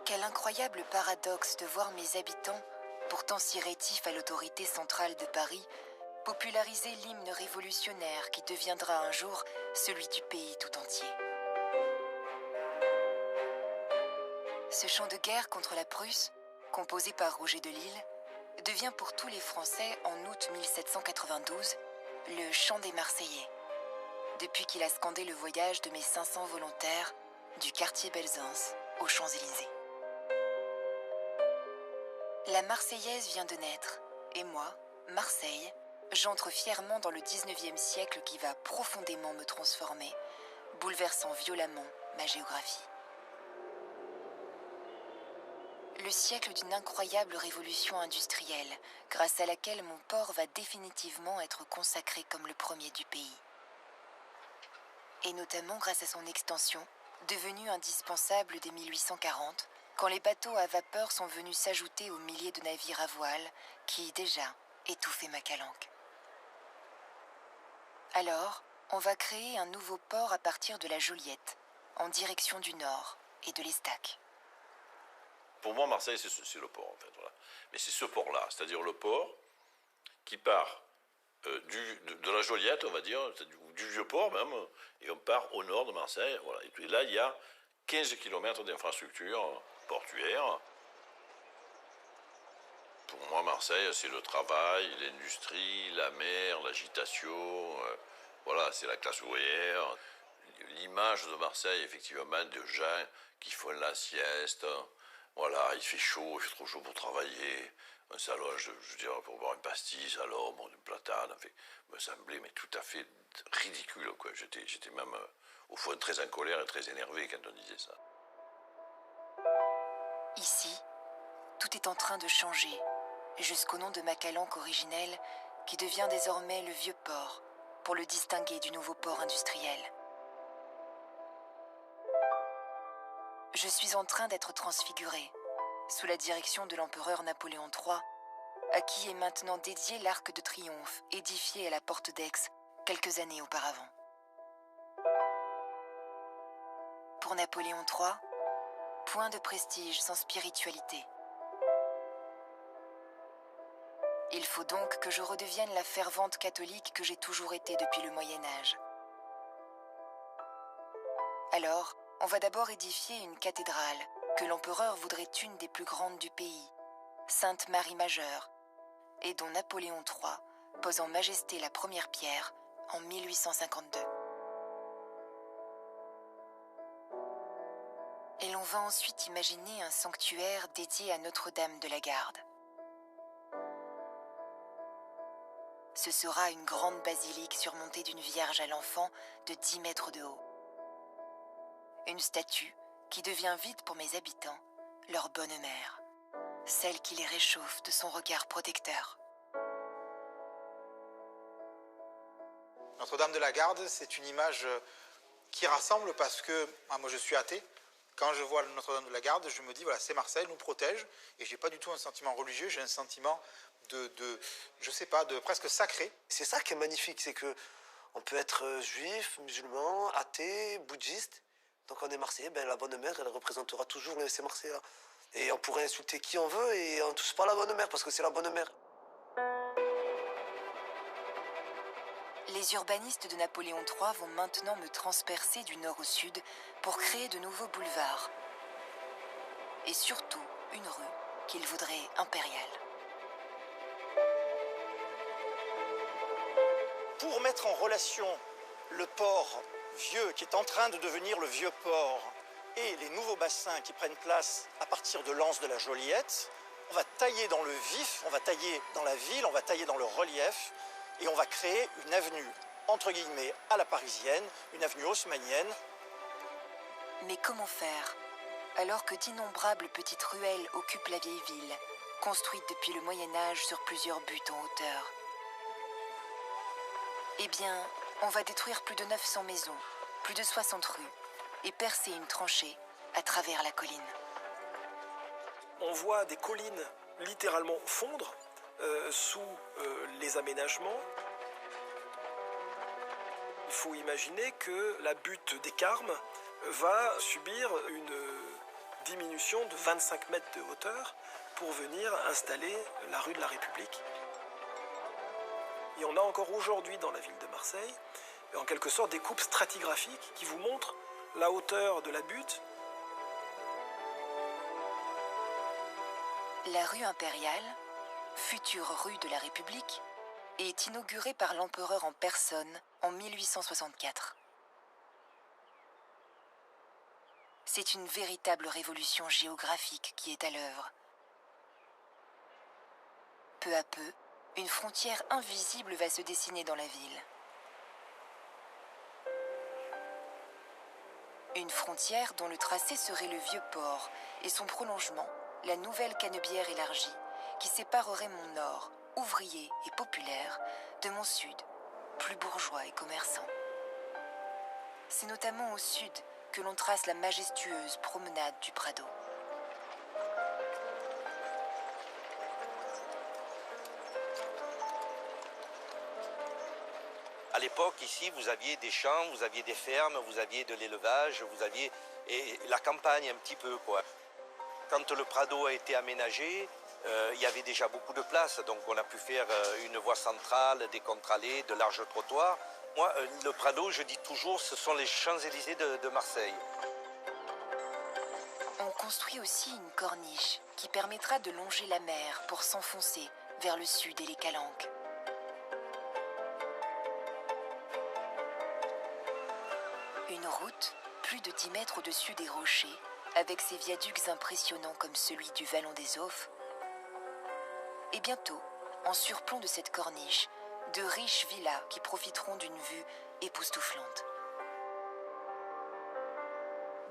Quel incroyable paradoxe de voir mes habitants, pourtant si rétifs à l'autorité centrale de Paris, populariser l'hymne révolutionnaire qui deviendra un jour celui du pays tout entier. Ce chant de guerre contre la Prusse, composé par Roger de Lille, devient pour tous les Français en août 1792 le chant des Marseillais, depuis qu'il a scandé le voyage de mes 500 volontaires du quartier Belzunce aux Champs-Élysées. La Marseillaise vient de naître, et moi, Marseille, j'entre fièrement dans le 19e siècle qui va profondément me transformer, bouleversant violemment ma géographie. Le siècle d'une incroyable révolution industrielle, grâce à laquelle mon port va définitivement être consacré comme le premier du pays. Et notamment grâce à son extension, devenue indispensable dès 1840, quand les bateaux à vapeur sont venus s'ajouter aux milliers de navires à voile qui, déjà, étouffaient ma calanque. Alors, on va créer un nouveau port à partir de la Joliette, en direction du nord et de l'Estaque. Pour moi, Marseille, c'est le port, en fait. Voilà. Mais c'est ce port-là, c'est-à-dire le port qui part de la Joliette, on va dire, du Vieux-Port même, et on part au nord de Marseille. Voilà. Et là, il y a 15 km d'infrastructures portuaires. Pour moi, Marseille, c'est le travail, l'industrie, la mer, l'agitation. Voilà, c'est la classe ouvrière. L'image de Marseille, effectivement, de gens qui font la sieste, Voilà, il fait chaud, il fait trop chaud pour travailler. On s'allonge, je veux dire, pour boire une pastille, à l'ombre, une platane. Enfin, me semblait mais tout à fait ridicule, quoi. J'étais même, au fond, très en colère et très énervé quand on disait ça. Ici, tout est en train de changer, jusqu'au nom de ma calanque originelle, qui devient désormais le vieux port, pour le distinguer du nouveau port industriel. Je suis en train d'être transfiguré, sous la direction de l'empereur Napoléon III, à qui est maintenant dédié l'arc de triomphe édifié à la porte d'Aix quelques années auparavant. Pour Napoléon III, point de prestige sans spiritualité. Il faut donc que je redevienne la fervente catholique que j'ai toujours été depuis le Moyen-Âge. Alors, on va d'abord édifier une cathédrale que l'empereur voudrait une des plus grandes du pays, Sainte Marie Majeure, et dont Napoléon III pose en majesté la première pierre en 1852. Et l'on va ensuite imaginer un sanctuaire dédié à Notre-Dame de la Garde. Ce sera une grande basilique surmontée d'une Vierge à l'enfant de 10 mètres de haut. Une statue qui devient vite pour mes habitants leur bonne mère, celle qui les réchauffe de son regard protecteur. Notre-Dame de la Garde, c'est une image qui rassemble parce que moi je suis athée. Quand je vois Notre-Dame de la Garde, je me dis voilà, c'est Marseille, nous protège, et j'ai pas du tout un sentiment religieux, j'ai un sentiment je sais pas, de presque sacré. C'est ça qui est magnifique, c'est que on peut être juif, musulman, athée, bouddhiste. Donc on est Marseillais, ben la bonne mère, elle représentera toujours ces Marseillais-là. Et on pourrait insulter qui on veut et on ne touche pas la bonne mère parce que c'est la bonne mère. Les urbanistes de Napoléon III vont maintenant me transpercer du nord au sud pour créer de nouveaux boulevards. Et surtout une rue qu'ils voudraient impériale. Pour mettre en relation le port vieux qui est en train de devenir le vieux port et les nouveaux bassins qui prennent place à partir de l'anse de la Joliette, on va tailler dans le vif, on va tailler dans la ville, on va tailler dans le relief et on va créer une avenue, entre guillemets, à la parisienne, une avenue haussmannienne. Mais comment faire, alors que d'innombrables petites ruelles occupent la vieille ville, construite depuis le Moyen-Âge sur plusieurs buttes en hauteur? Eh bien, on va détruire plus de 900 maisons, plus de 60 rues, et percer une tranchée à travers la colline. On voit des collines littéralement fondre sous les aménagements. Il faut imaginer que la butte des Carmes va subir une diminution de 25 mètres de hauteur pour venir installer la rue de la République. Et on a encore aujourd'hui dans la ville de Marseille, en quelque sorte, des coupes stratigraphiques qui vous montrent la hauteur de la butte. La rue impériale, future rue de la République, est inaugurée par l'empereur en personne en 1864. C'est une véritable révolution géographique qui est à l'œuvre. Peu à peu, une frontière invisible va se dessiner dans la ville. Une frontière dont le tracé serait le vieux port et son prolongement, la nouvelle Canebière élargie, qui séparerait mon nord, ouvrier et populaire, de mon sud, plus bourgeois et commerçant. C'est notamment au sud que l'on trace la majestueuse promenade du Prado. À l'époque, ici, vous aviez des champs, vous aviez des fermes, vous aviez de l'élevage, vous aviez et la campagne un petit peu, quoi. Quand le Prado a été aménagé, il y avait déjà beaucoup de place, donc on a pu faire une voie centrale, des contre-allées, de larges trottoirs. Moi, le Prado, je dis toujours, ce sont les Champs-Élysées de Marseille. On construit aussi une corniche qui permettra de longer la mer pour s'enfoncer vers le sud et les Calanques. Une route, plus de 10 mètres au-dessus des rochers, avec ses viaducs impressionnants comme celui du Vallon des Auphes. Et bientôt, en surplomb de cette corniche, de riches villas qui profiteront d'une vue époustouflante.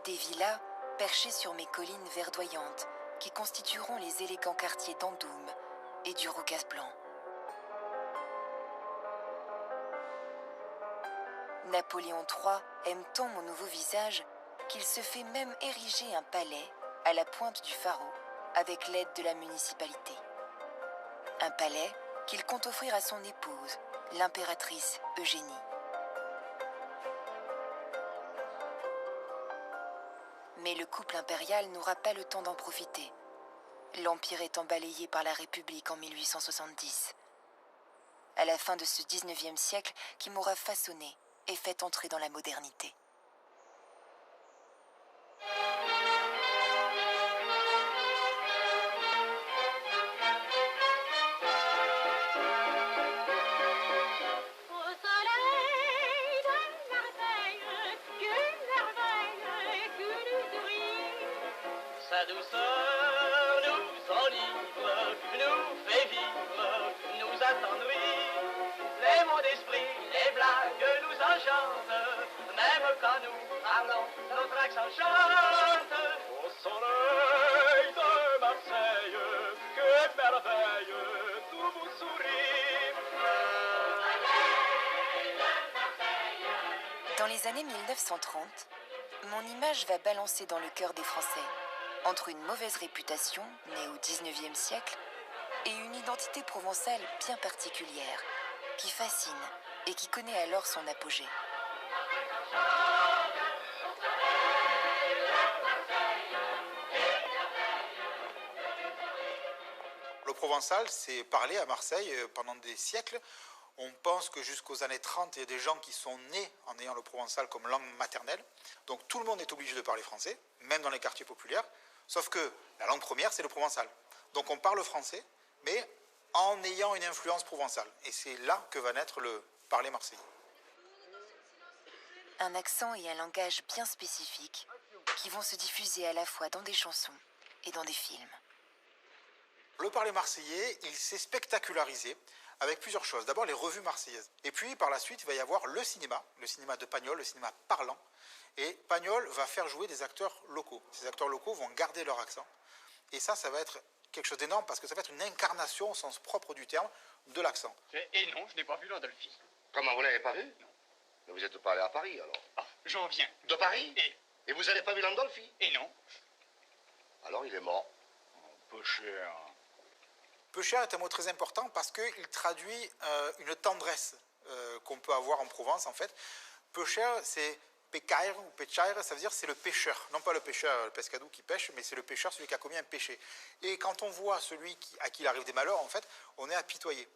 Des villas perchées sur mes collines verdoyantes qui constitueront les élégants quartiers d'Andoum et du Roucas blanc. Napoléon III aime tant mon nouveau visage qu'il se fait même ériger un palais à la pointe du Pharaon avec l'aide de la municipalité. Un palais qu'il compte offrir à son épouse, l'impératrice Eugénie. Mais le couple impérial n'aura pas le temps d'en profiter. L'Empire étant balayé par la République en 1870. À la fin de ce 19e siècle qui m'aura façonné et fait entrer dans la modernité. Sa douceur nous enivre, nous fait vivre, nous attendrit. Les mots d'esprit, les blagues nous enchantent, même quand nous parlons, notre accent chante. Au soleil de Marseille, que merveille, tout vous sourit. Dans les années 1930, mon image va balancer dans le cœur des Français, entre une mauvaise réputation, née au XIXe siècle, et une identité provençale bien particulière, qui fascine et qui connaît alors son apogée. Le provençal, c'est parlé à Marseille pendant des siècles. On pense que jusqu'aux années 30, il y a des gens qui sont nés en ayant le provençal comme langue maternelle. Donc tout le monde est obligé de parler français, même dans les quartiers populaires. Sauf que la langue première, c'est le provençal. Donc on parle français, mais en ayant une influence provençale. Et c'est là que va naître le parler marseillais. Un accent et un langage bien spécifiques qui vont se diffuser à la fois dans des chansons et dans des films. Le parler marseillais, il s'est spectacularisé avec plusieurs choses. D'abord, les revues marseillaises. Et puis, par la suite, il va y avoir le cinéma de Pagnol, le cinéma parlant. Et Pagnol va faire jouer des acteurs locaux. Ces acteurs locaux vont garder leur accent. Et ça va être quelque chose d'énorme parce que ça va être une incarnation au sens propre du terme de l'accent. Et non, je n'ai pas vu l'Andolphi. Comment, vous l'avez pas vu? Non. Mais vous êtes pas allé à Paris, alors? Ah, j'en viens. De Paris? Et vous n'avez pas vu l'Andolphi? Et non. Alors il est mort. Peu cher. Peu cher est un mot très important parce qu'il traduit une tendresse qu'on peut avoir en Provence, en fait. Peu cher, c'est pecaire ou pechaire, ça veut dire c'est le pêcheur. Non pas le pêcheur, le pescadou qui pêche, mais c'est le pêcheur, celui qui a commis un péché. Et quand on voit celui à qui il arrive des malheurs, en fait, on est apitoyé.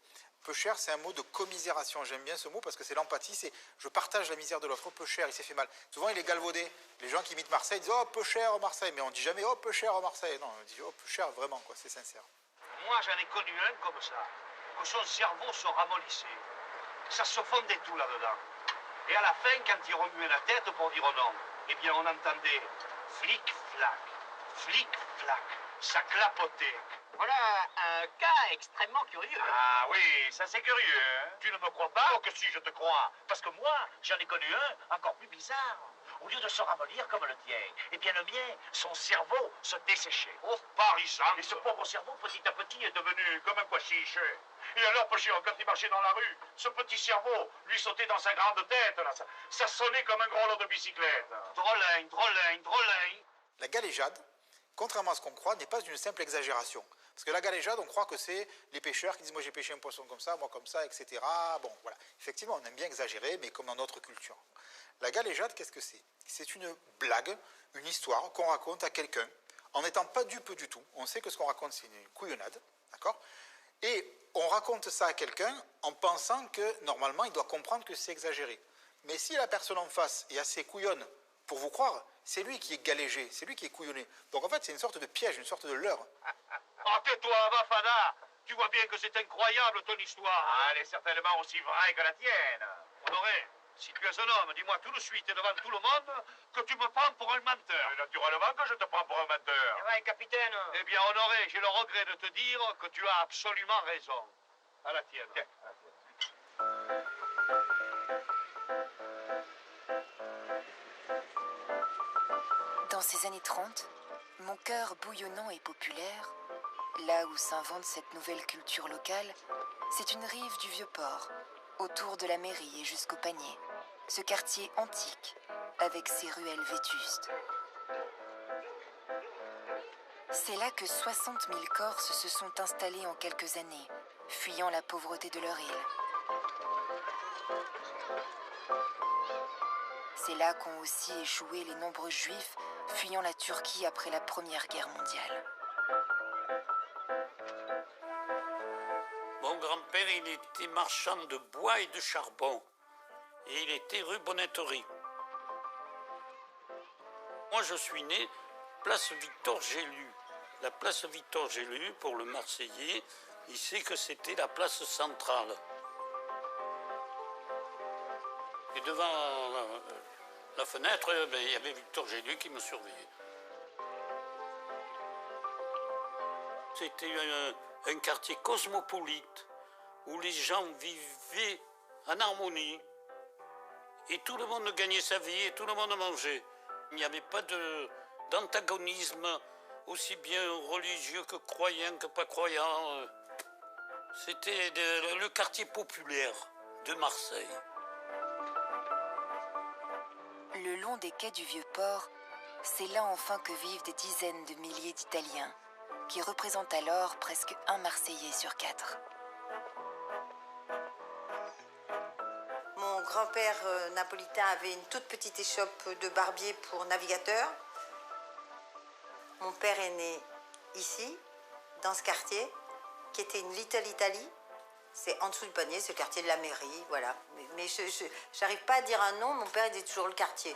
Peu cher, c'est un mot de commisération. J'aime bien ce mot parce que c'est l'empathie, c'est je partage la misère de l'autre. Oh, peu cher, il s'est fait mal. Souvent, il est galvaudé. Les gens qui imitent Marseille disent oh, peu cher Marseille, mais on ne dit jamais oh, peu cher Marseille. Non, on dit oh, peu cher vraiment, quoi, c'est sincère. Moi, j'en ai connu un comme ça, que son cerveau se ramollissait. Ça se fondait tout là-dedans. Et à la fin, quand il remuait la tête pour dire non, eh bien, on entendait flic-flac, flic-flac, ça clapotait. Voilà un cas extrêmement curieux. Ah oui, ça c'est curieux, hein? Tu ne me crois pas? Oh que si, je te crois. Parce que moi, j'en ai connu un encore plus bizarre. Au lieu de se ramollir comme le tien, eh bien le mien, son cerveau se desséchait. Oh, par exemple. Et ce pauvre cerveau, petit à petit, est devenu comme un pois chiche. Et alors, Pochon, quand il marchait dans la rue, ce petit cerveau lui sautait dans sa grande tête. Là. Ça sonnait comme un gros lot de bicyclette. Drôlin, drôlin, drôlin. La galéjade, contrairement à ce qu'on croit, n'est pas une simple exagération. Parce que la galéjade, on croit que c'est les pêcheurs qui disent « moi j'ai pêché un poisson comme ça, moi comme ça, etc. » Bon, voilà. Effectivement, on aime bien exagérer, mais comme dans notre culture. La galéjade, qu'est-ce que c'est? C'est une blague, une histoire qu'on raconte à quelqu'un, en n'étant pas dupe du tout. On sait que ce qu'on raconte, c'est une couillonnade, d'accord? Et on raconte ça à quelqu'un en pensant que, normalement, il doit comprendre que c'est exagéré. Mais si la personne en face est assez couillonne pour vous croire, c'est lui qui est galégé, c'est lui qui est couillonné. Donc en fait, c'est une sorte de piège, une sorte de leurre. Oh, tais-toi, va, Fada. Tu vois bien que c'est incroyable, ton histoire. Ah, elle est certainement aussi vraie que la tienne. Honoré, Si tu es un homme, dis-moi tout de suite et devant tout le monde que tu me prends pour un menteur. Mais naturellement que je te prends pour un menteur. Ouais, capitaine. Eh bien, Honoré, j'ai le regret de te dire que tu as absolument raison. À la tienne. Tiens. Dans ces années 30, mon cœur bouillonnant et populaire, là où s'invente cette nouvelle culture locale, c'est une rive du Vieux-Port, autour de la mairie et jusqu'au Panier, ce quartier antique, avec ses ruelles vétustes. C'est là que 60 000 Corses se sont installés en quelques années, fuyant la pauvreté de leur île. C'est là qu'ont aussi échoué les nombreux Juifs fuyant la Turquie après la Première Guerre mondiale. Mon grand-père, il était marchand de bois et de charbon. Et il était rue Bonnetterie. Moi, je suis né place Victor Gélu. La place Victor Gélu, pour le Marseillais, il sait que c'était la place centrale. Et devant la fenêtre, il y avait Victor Gélu qui me surveillait. C'était un quartier cosmopolite où les gens vivaient en harmonie et tout le monde gagnait sa vie et tout le monde mangeait. Il n'y avait pas d'antagonisme aussi bien religieux que croyant que pas croyant. C'était le quartier populaire de Marseille. Le long des quais du Vieux-Port, c'est là enfin que vivent des dizaines de milliers d'Italiens, qui représentent alors presque un Marseillais sur 4. Mon grand-père napolitain avait une toute petite échoppe de barbier pour navigateur. Mon père est né ici, dans ce quartier, qui était une Little Italy. C'est en dessous du Panier, c'est le quartier de la mairie, voilà. Mais je n'arrive pas à dire un nom, mon père dit toujours le quartier.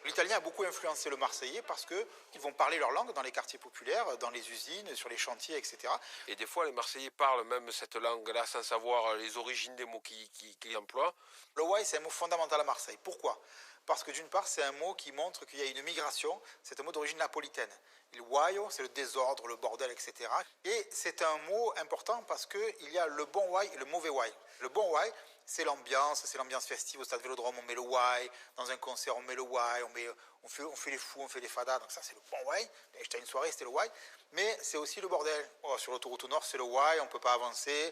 L'italien a beaucoup influencé le marseillais parce qu'ils vont parler leur langue dans les quartiers populaires, dans les usines, sur les chantiers, etc. Et des fois, les Marseillais parlent même cette langue-là sans savoir les origines des mots qu'ils emploient. Le why, c'est un mot fondamental à Marseille. Pourquoi ? Parce que d'une part, c'est un mot qui montre qu'il y a une migration, c'est un mot d'origine napolitaine. Il guaio, c'est le désordre, le bordel, etc. Et c'est un mot important parce qu'il y a le bon why et le mauvais why. Le bon why, c'est l'ambiance festive au stade Vélodrome, on met le why, dans un concert on met le why, on fait les fous, on fait les fadas, donc ça c'est le bon why. J'étais à une soirée, c'était le why. Mais c'est aussi le bordel. Oh, sur l'autoroute nord, c'est le why, on ne peut pas avancer.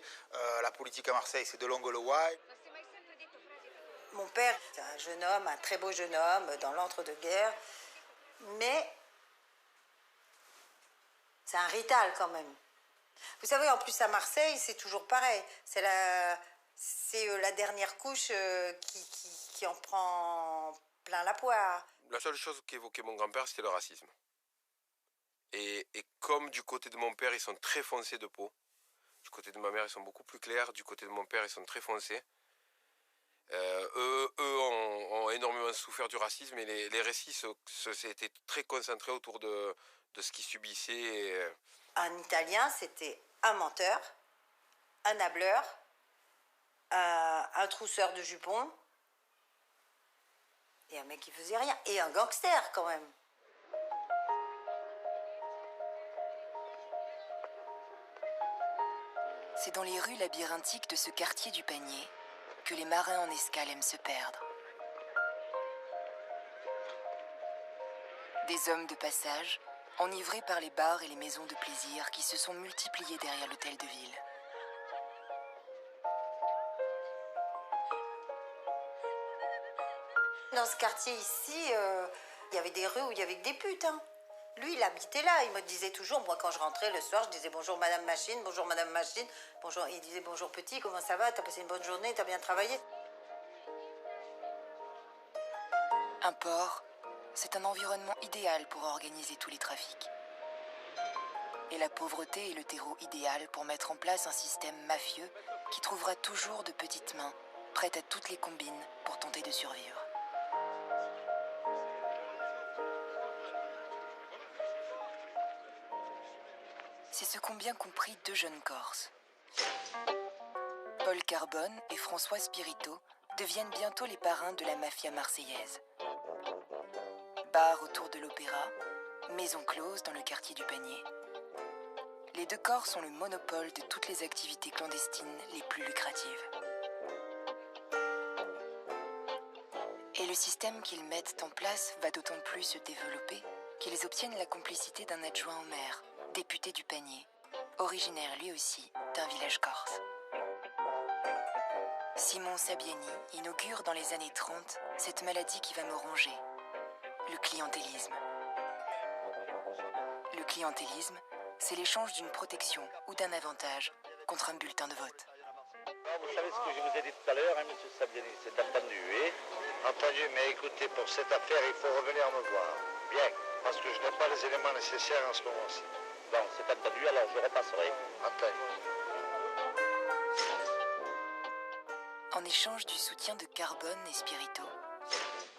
La politique à Marseille, c'est de longue le why. Mon père, c'est un jeune homme, un très beau jeune homme, dans l'entre-deux-guerres, mais c'est un rital quand même. Vous savez, en plus à Marseille, c'est toujours pareil. C'est la dernière couche qui en prend plein la poire. La seule chose qu'évoquait mon grand-père, c'était le racisme. Et comme du côté de mon père, ils sont très foncés de peau, du côté de ma mère, ils sont beaucoup plus clairs, du côté de mon père, ils sont très foncés. Eux ont énormément souffert du racisme et les récits s'étaient très concentrés autour de ce qu'ils subissaient. Un Italien, c'était un menteur, un hableur, un trousseur de jupons et un mec qui faisait rien. Et un gangster quand même. C'est dans les rues labyrinthiques de ce quartier du Panier que les marins en escale aiment se perdre. Des hommes de passage, enivrés par les bars et les maisons de plaisir qui se sont multipliés derrière l'hôtel de ville. Dans ce quartier ici, il y avait des rues où il y avait que des putes. Hein. Lui, il habitait là. Il me disait toujours, moi, quand je rentrais le soir, je disais bonjour Madame Machine, bonjour Madame Machine. Bonjour. Il disait bonjour petit, comment ça va? T'as passé une bonne journée? T'as bien travaillé? Un port, c'est un environnement idéal pour organiser tous les trafics. Et la pauvreté est le terreau idéal pour mettre en place un système mafieux qui trouvera toujours de petites mains, prêtes à toutes les combines pour tenter de survivre. C'est ce qu'ont bien compris deux jeunes Corses. Paul Carbone et François Spirito deviennent bientôt les parrains de la mafia marseillaise. Bar autour de l'Opéra, maison close dans le quartier du Panier. Les deux Corses ont le monopole de toutes les activités clandestines les plus lucratives. Et le système qu'ils mettent en place va d'autant plus se développer qu'ils obtiennent la complicité d'un adjoint au maire, député du Panier, originaire lui aussi d'un village corse. Simon Sabiani inaugure dans les années 30 cette maladie qui va me ronger, le clientélisme. Le clientélisme, c'est l'échange d'une protection ou d'un avantage contre un bulletin de vote. Vous savez ce que je vous ai dit tout à l'heure, hein, M. Sabiani, c'est entendu, oui? Entendu, mais écoutez, pour cette affaire, il faut revenir me voir. Bien, parce que je n'ai pas les éléments nécessaires en ce moment-ci. Bon, c'est entendu, alors je repasserai. Entendu. En échange du soutien de Carbone et Spirito,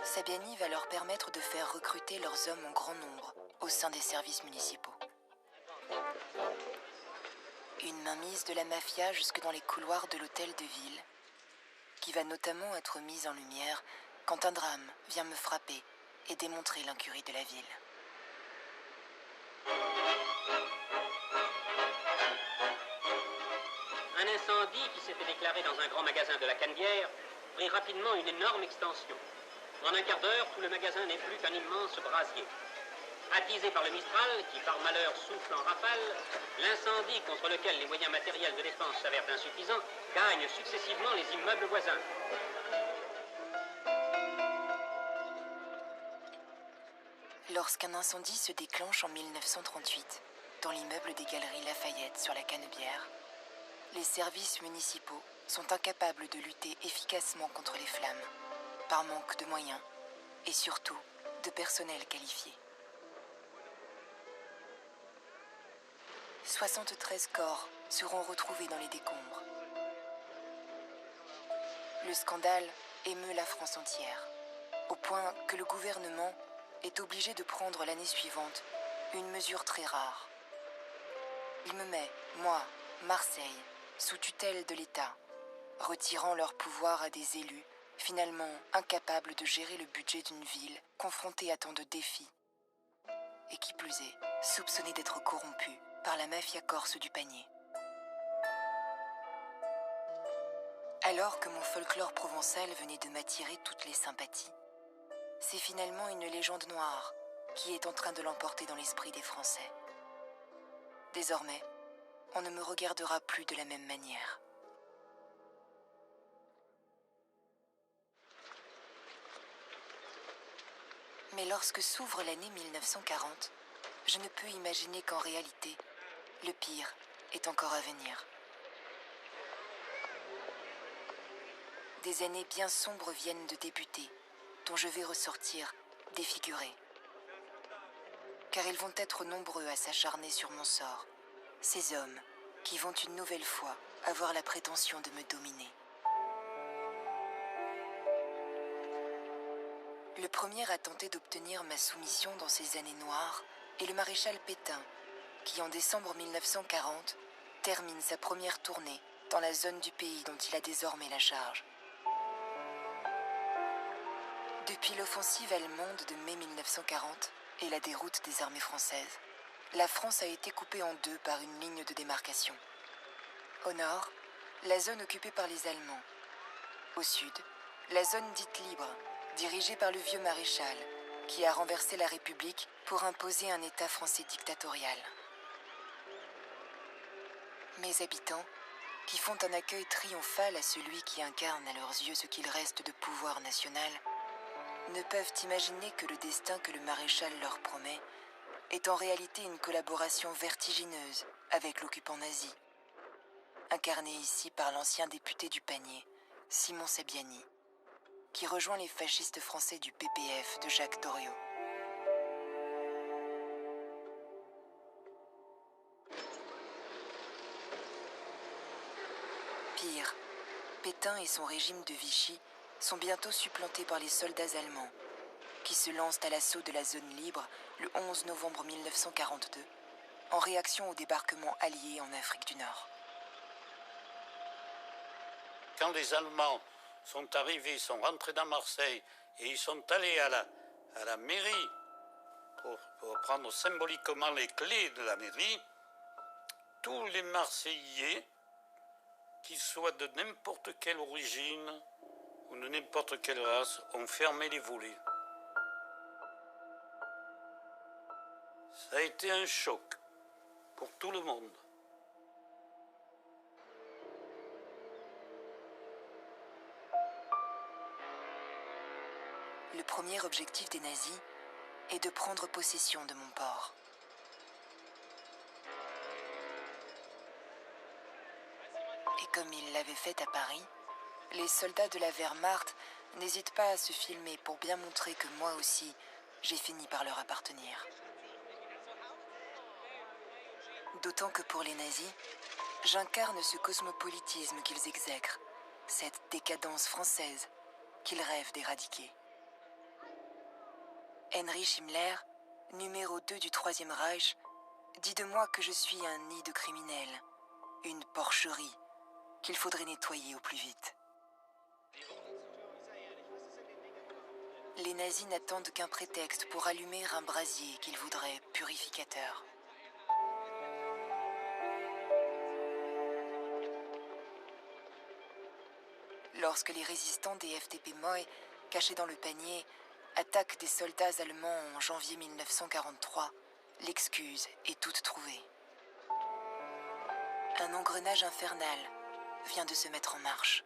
Sabiani va leur permettre de faire recruter leurs hommes en grand nombre au sein des services municipaux. Une mainmise de la mafia jusque dans les couloirs de l'hôtel de ville, qui va notamment être mise en lumière quand un drame vient me frapper et démontrer l'incurie de la ville. Un incendie qui s'était déclaré dans un grand magasin de la Canebière prit rapidement une énorme extension. En un quart d'heure, tout le magasin n'est plus qu'un immense brasier. Attisé par le Mistral, qui par malheur souffle en rafale, l'incendie contre lequel les moyens matériels de défense s'avèrent insuffisants gagne successivement les immeubles voisins. Lorsqu'un incendie se déclenche en 1938, dans l'immeuble des Galeries Lafayette sur la Canebière, les services municipaux sont incapables de lutter efficacement contre les flammes, par manque de moyens et surtout de personnel qualifié. 73 corps seront retrouvés dans les décombres. Le scandale émeut la France entière, au point que le gouvernement est obligé de prendre l'année suivante une mesure très rare. Il me met, moi, Marseille, sous tutelle de l'État, retirant leur pouvoir à des élus finalement incapables de gérer le budget d'une ville confrontée à tant de défis, et qui plus est, soupçonnée d'être corrompue par la mafia corse du Panier. Alors que mon folklore provençal venait de m'attirer toutes les sympathies, c'est finalement une légende noire qui est en train de l'emporter dans l'esprit des Français. Désormais, on ne me regardera plus de la même manière. Mais lorsque s'ouvre l'année 1940, je ne peux imaginer qu'en réalité, le pire est encore à venir. Des années bien sombres viennent de débuter, dont je vais ressortir défiguré. Car ils vont être nombreux à s'acharner sur mon sort, ces hommes qui vont une nouvelle fois avoir la prétention de me dominer. Le premier à tenter d'obtenir ma soumission dans ces années noires est le maréchal Pétain, qui en décembre 1940 termine sa première tournée dans la zone du pays dont il a désormais la charge. Depuis l'offensive allemande de mai 1940 et la déroute des armées françaises, la France a été coupée en deux par une ligne de démarcation. Au nord, la zone occupée par les Allemands. Au sud, la zone dite libre, dirigée par le vieux maréchal, qui a renversé la République pour imposer un État français dictatorial. Mes habitants, qui font un accueil triomphal à celui qui incarne à leurs yeux ce qu'il reste de pouvoir national, ne peuvent imaginer que le destin que le maréchal leur promet est en réalité une collaboration vertigineuse avec l'occupant nazi, incarné ici par l'ancien député du Panier, Simon Sabiani, qui rejoint les fascistes français du PPF de Jacques Doriot. Pire, Pétain et son régime de Vichy sont bientôt supplantés par les soldats allemands, qui se lancent à l'assaut de la zone libre le 11 novembre 1942 en réaction au débarquement allié en Afrique du Nord. Quand les Allemands sont arrivés, sont rentrés dans Marseille et ils sont allés à la mairie pour prendre symboliquement les clés de la mairie, tous les Marseillais, qu'ils soient de n'importe quelle origine ou de n'importe quelle race, ont fermé les volets. Ça a été un choc pour tout le monde. Le premier objectif des nazis est de prendre possession de mon port. Et comme ils l'avaient fait à Paris, les soldats de la Wehrmacht n'hésitent pas à se filmer pour bien montrer que moi aussi, j'ai fini par leur appartenir. D'autant que pour les nazis, j'incarne ce cosmopolitisme qu'ils exècrent, cette décadence française qu'ils rêvent d'éradiquer. Heinrich Himmler, numéro 2 du Troisième Reich, dit de moi que je suis un nid de criminels, une porcherie qu'il faudrait nettoyer au plus vite. Les nazis n'attendent qu'un prétexte pour allumer un brasier qu'ils voudraient purificateur. Lorsque les résistants des FDP Moi, cachés dans le panier, attaquent des soldats allemands en janvier 1943, l'excuse est toute trouvée. Un engrenage infernal vient de se mettre en marche.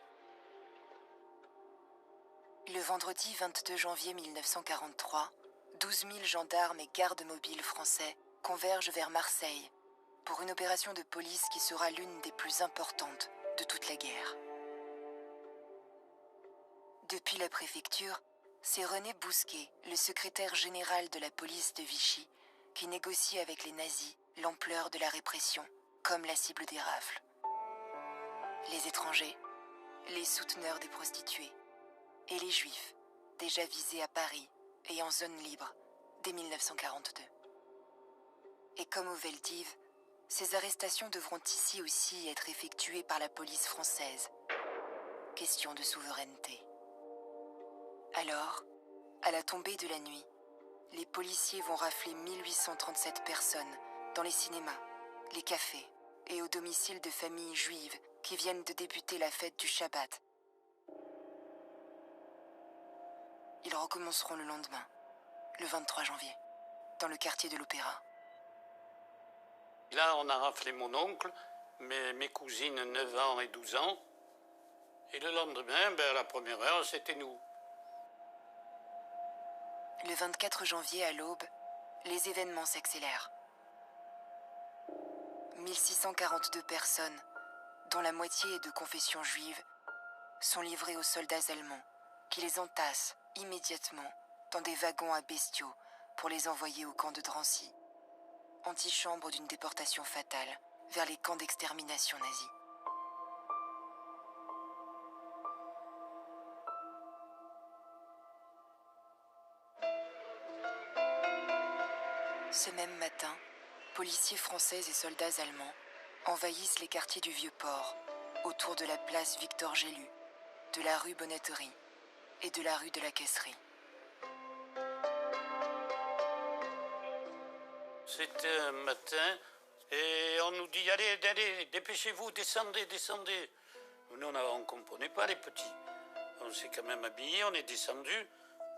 Le vendredi 22 janvier 1943, 12 000 gendarmes et gardes mobiles français convergent vers Marseille pour une opération de police qui sera l'une des plus importantes de toute la guerre. Depuis la préfecture, c'est René Bousquet, le secrétaire général de la police de Vichy, qui négocie avec les nazis l'ampleur de la répression, comme la cible des rafles. Les étrangers, les souteneurs des prostituées, et les juifs, déjà visés à Paris et en zone libre dès 1942. Et comme au Veldiv, ces arrestations devront ici aussi être effectuées par la police française. Question de souveraineté. Alors, à la tombée de la nuit, les policiers vont rafler 1837 personnes dans les cinémas, les cafés et au domicile de familles juives qui viennent de débuter la fête du Shabbat. Ils recommenceront le lendemain, le 23 janvier, dans le quartier de l'Opéra. Là, on a raflé mon oncle, mes cousines 9 ans et 12 ans. Et le lendemain, à la première heure, c'était nous. Le 24 janvier à l'aube, les événements s'accélèrent. 1642 personnes, dont la moitié est de confession juive, sont livrées aux soldats allemands qui les entassent immédiatement dans des wagons à bestiaux pour les envoyer au camp de Drancy, antichambre d'une déportation fatale vers les camps d'extermination nazis. Ce même matin, policiers français et soldats allemands envahissent les quartiers du Vieux-Port, autour de la place Victor Gélu, de la rue Bonnetterie et de la rue de la Caisserie. C'était un matin, et on nous dit « Allez, dépêchez-vous, descendez. » Nous, on ne comprenait pas, les petits. On s'est quand même habillés, on est descendu.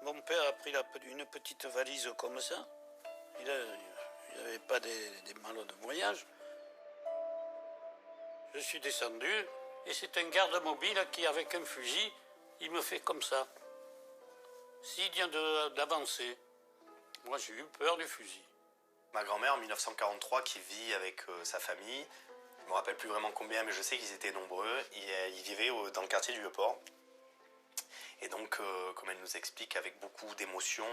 Mon père a pris une petite valise comme ça. Il n'avait pas des malles de voyage. Je suis descendu et c'est un garde mobile qui, avec un fusil, il me fait comme ça. Signe d'avancer. Moi, j'ai eu peur du fusil. Ma grand-mère, en 1943, qui vit avec sa famille, je ne me rappelle plus vraiment combien, mais je sais qu'ils étaient nombreux. Ils vivaient dans le quartier du Vieux-Port. Et donc, comme elle nous explique, avec beaucoup d'émotion,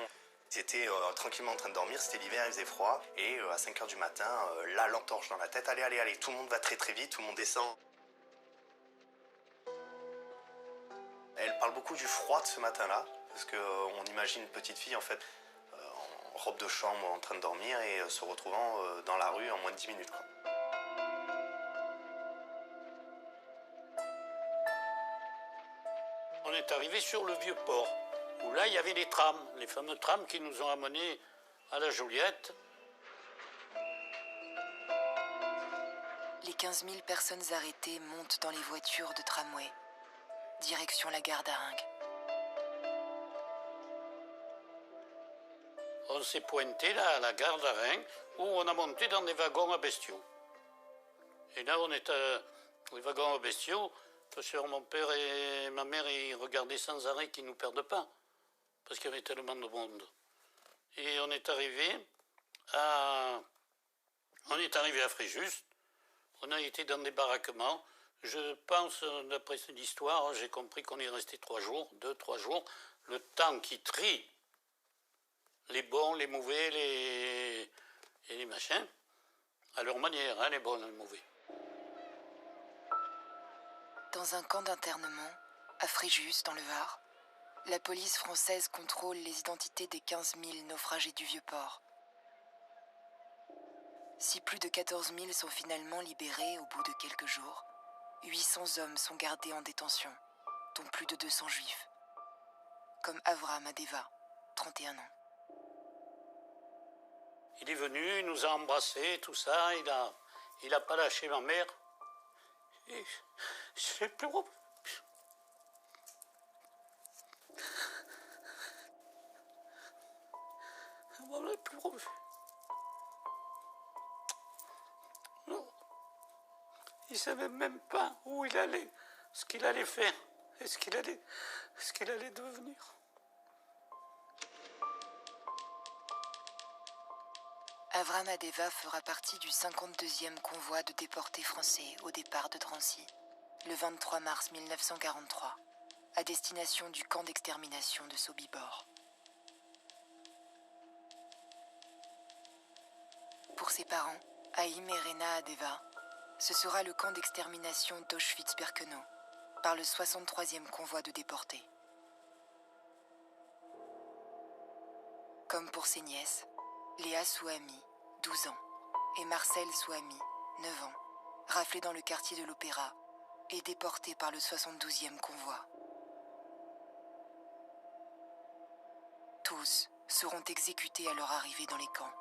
ils étaient tranquillement en train de dormir, c'était l'hiver, il faisait froid. Et à 5h du matin, la lampe torche dans la tête, allez, tout le monde va très très vite, tout le monde descend. Elle parle beaucoup du froid de ce matin-là, parce qu'on imagine une petite fille en fait robe de chambre en train de dormir et se retrouvant dans la rue en moins de 10 minutes. Quoi. On est arrivé sur le vieux port, où là il y avait les trams, les fameux trams qui nous ont amenés à la Joliette. Les 15 000 personnes arrêtées montent dans les voitures de tramway, direction la gare d'Aringues. On s'est pointé là à la gare d'Aringues, où on a monté dans des wagons à bestiaux. Et là on est les wagons à bestiaux, parce que mon père et ma mère ils regardaient sans arrêt qu'ils ne nous perdent pas, parce qu'il y avait tellement de monde. Et on est arrivé à Fréjus. On a été dans des baraquements. Je pense, d'après l'histoire, j'ai compris qu'on est resté 3 jours, 2-3 jours, le temps qui trie les bons, les mauvais, et les machins, à leur manière, hein, les bons et les mauvais. Dans un camp d'internement, à Fréjus, dans le Var, la police française contrôle les identités des 15 000 naufragés du Vieux-Port. Si plus de 14 000 sont finalement libérés au bout de quelques jours, 800 hommes sont gardés en détention, dont plus de 200 juifs. Comme Avram Adeva, 31 ans. Il est venu, il nous a embrassés, tout ça, il a pas lâché ma mère. Et je l'ai plus revu. On l'a plus revu. Non. Il savait même pas où il allait, ce qu'il allait faire, et ce qu'il allait devenir. Avram Adeva fera partie du 52e convoi de déportés français au départ de Drancy, le 23 mars 1943, à destination du camp d'extermination de Sobibor. Pour ses parents, Haïm et Rena Adeva, ce sera le camp d'extermination d'Auschwitz-Birkenau, par le 63e convoi de déportés. Comme pour ses nièces, Léa Souhami, 12 ans, et Marcel Souhami, 9 ans, raflés dans le quartier de l'Opéra et déportés par le 72e convoi. Tous seront exécutés à leur arrivée dans les camps.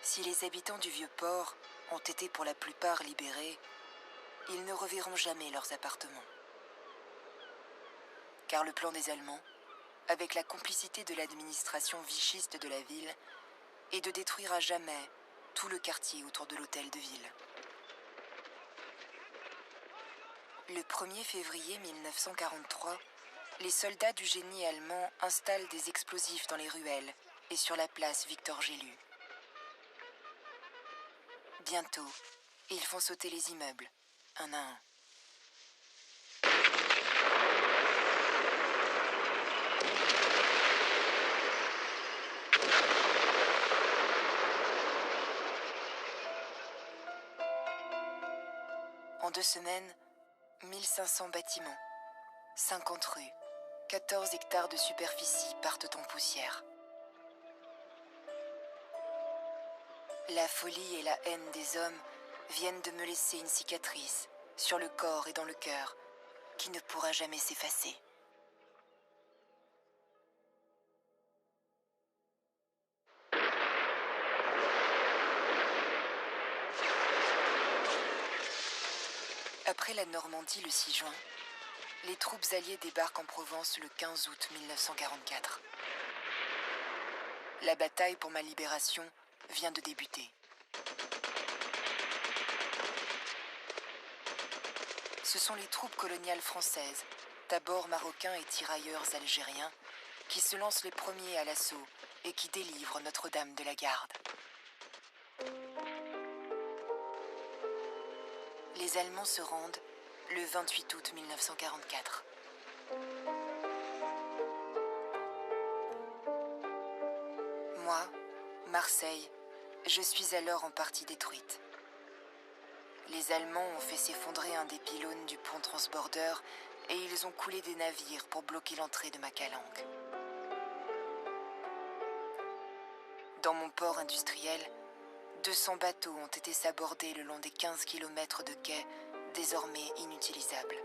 Si les habitants du Vieux-Port ont été pour la plupart libérés, ils ne reverront jamais leurs appartements. Car le plan des Allemands, avec la complicité de l'administration vichiste de la ville, est de détruire à jamais tout le quartier autour de l'hôtel de ville. Le 1er février 1943, les soldats du génie allemand installent des explosifs dans les ruelles et sur la place Victor Gélu. Bientôt, ils font sauter les immeubles, un à un. En 2 semaines, 1500 bâtiments, 50 rues, 14 hectares de superficie partent en poussière. La folie et la haine des hommes viennent de me laisser une cicatrice sur le corps et dans le cœur qui ne pourra jamais s'effacer. Après la Normandie le 6 juin, les troupes alliées débarquent en Provence le 15 août 1944. La bataille pour ma libération vient de débuter. Ce sont les troupes coloniales françaises, d'abord marocains et tirailleurs algériens, qui se lancent les premiers à l'assaut et qui délivrent Notre-Dame de la Garde. Les Allemands se rendent le 28 août 1944. Moi, Marseille, je suis alors en partie détruite. les Allemands ont fait s'effondrer un des pylônes du pont transborder et ils ont coulé des navires pour bloquer l'entrée de Makalang. Dans mon port industriel, 200 bateaux ont été sabordés le long des 15 km de quais, désormais inutilisables.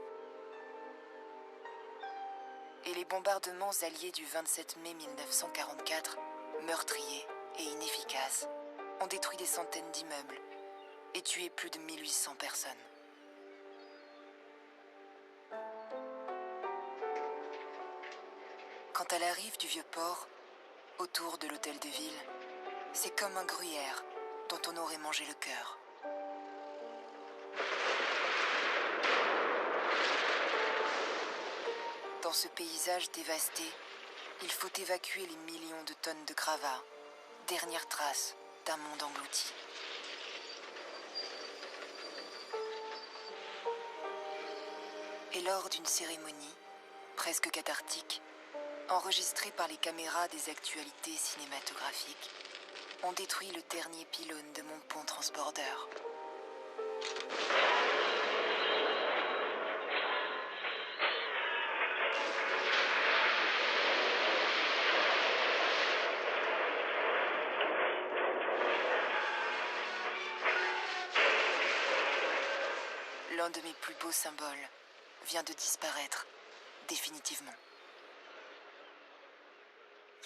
Et les bombardements alliés du 27 mai 1944, meurtriers et inefficaces, ont détruit des centaines d'immeubles et tué plus de 1800 personnes. Quant à la rive du Vieux-Port, autour de l'hôtel de ville, c'est comme un gruyère dont on aurait mangé le cœur. Dans ce paysage dévasté, il faut évacuer les millions de tonnes de gravats, dernière trace d'un monde englouti. Et lors d'une cérémonie, presque cathartique, enregistrée par les caméras des actualités cinématographiques, on détruit le dernier pylône de mon pont transborder. L'un de mes plus beaux symboles vient de disparaître définitivement.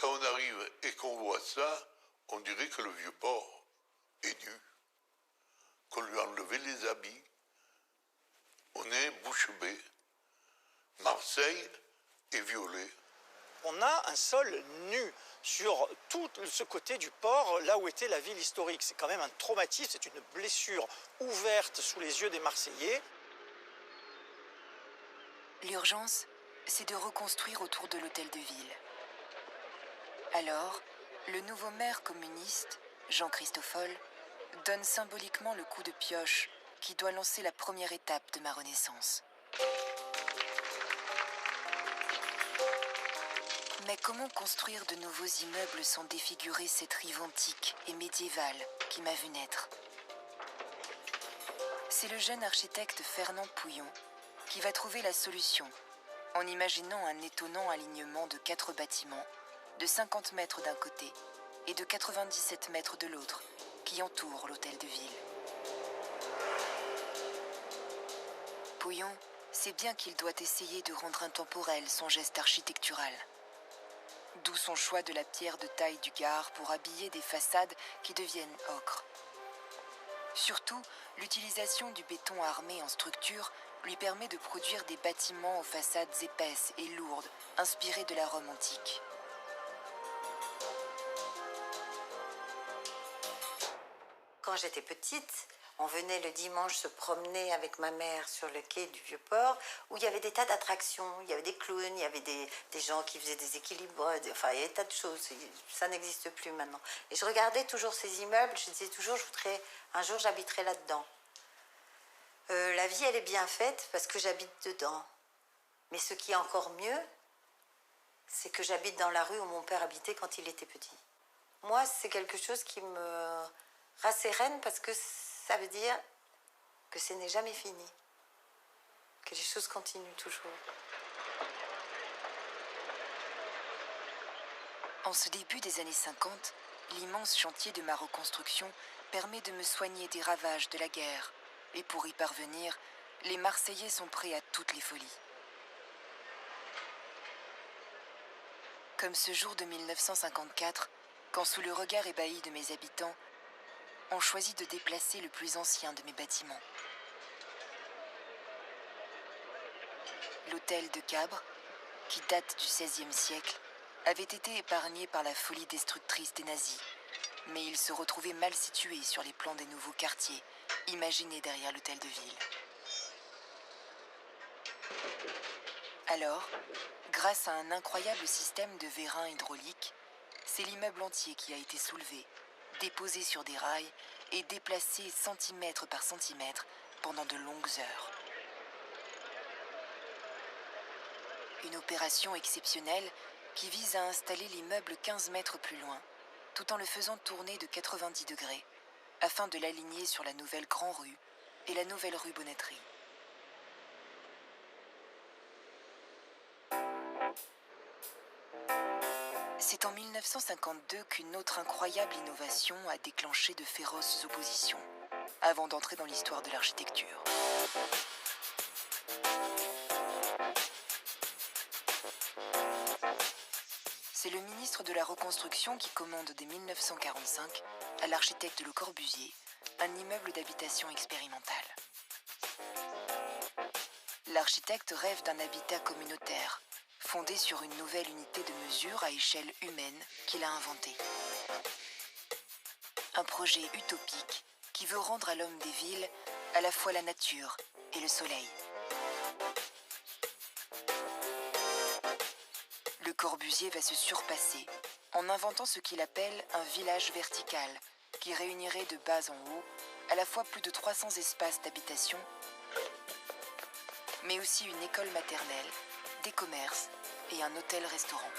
Quand on arrive et qu'on voit ça, on dirait que le vieux port est nu, qu'on lui a enlevé les habits. On est bouche bée. Marseille est violée. On a un sol nu sur tout ce côté du port, là où était la ville historique. C'est quand même un traumatisme, c'est une blessure ouverte sous les yeux des Marseillais. L'urgence, c'est de reconstruire autour de l'hôtel de ville. Alors, le nouveau maire communiste, Jean Christoffel, donne symboliquement le coup de pioche qui doit lancer la première étape de ma renaissance. Mais comment construire de nouveaux immeubles sans défigurer cette rive antique et médiévale qui m'a vu naître? C'est le jeune architecte Fernand Pouillon qui va trouver la solution en imaginant un étonnant alignement de 4 bâtiments de 50 mètres d'un côté et de 97 mètres de l'autre qui entourent l'hôtel de ville. Pouillon sait bien qu'il doit essayer de rendre intemporel son geste architectural. D'où son choix de la pierre de taille du Gard pour habiller des façades qui deviennent ocre. Surtout, l'utilisation du béton armé en structure lui permet de produire des bâtiments aux façades épaisses et lourdes, inspirés de la Rome antique. Quand j'étais petite, on venait le dimanche se promener avec ma mère sur le quai du Vieux-Port, où il y avait des tas d'attractions, il y avait des clowns, il y avait des gens qui faisaient des équilibres, enfin il y avait des tas de choses, ça n'existe plus maintenant. Et je regardais toujours ces immeubles, je disais toujours, un jour j'habiterai là-dedans. La vie elle est bien faite parce que j'habite dedans. Mais ce qui est encore mieux, c'est que j'habite dans la rue où mon père habitait quand il était petit. Moi, c'est quelque chose qui me rassérène parce que ça veut dire que ce n'est jamais fini, que les choses continuent toujours. En ce début des années 50, l'immense chantier de ma reconstruction permet de me soigner des ravages de la guerre. Et pour y parvenir, les Marseillais sont prêts à toutes les folies. Comme ce jour de 1954, quand sous le regard ébahi de mes habitants, on choisit de déplacer le plus ancien de mes bâtiments. L'hôtel de Cabre, qui date du XVIe siècle, avait été épargné par la folie destructrice des nazis, mais il se retrouvait mal situé sur les plans des nouveaux quartiers, imaginés derrière l'hôtel de ville. Alors, grâce à un incroyable système de vérins hydrauliques, c'est l'immeuble entier qui a été soulevé, déposé sur des rails et déplacé centimètre par centimètre pendant de longues heures. Une opération exceptionnelle qui vise à installer l'immeuble 15 mètres plus loin, tout en le faisant tourner de 90 degrés, afin de l'aligner sur la nouvelle Grand Rue, et la nouvelle rue Bonneterie. C'est en 1952 qu'une autre incroyable innovation a déclenché de féroces oppositions, avant d'entrer dans l'histoire de l'architecture. C'est le ministre de la Reconstruction qui commande dès 1945 à l'architecte Le Corbusier un immeuble d'habitation expérimental. L'architecte rêve d'un habitat communautaire, fondé sur une nouvelle unité de mesure à échelle humaine qu'il a inventée. Un projet utopique qui veut rendre à l'homme des villes à la fois la nature et le soleil. Le Corbusier va se surpasser en inventant ce qu'il appelle un village vertical qui réunirait de bas en haut à la fois plus de 300 espaces d'habitation, mais aussi une école maternelle, des commerces et un hôtel-restaurant.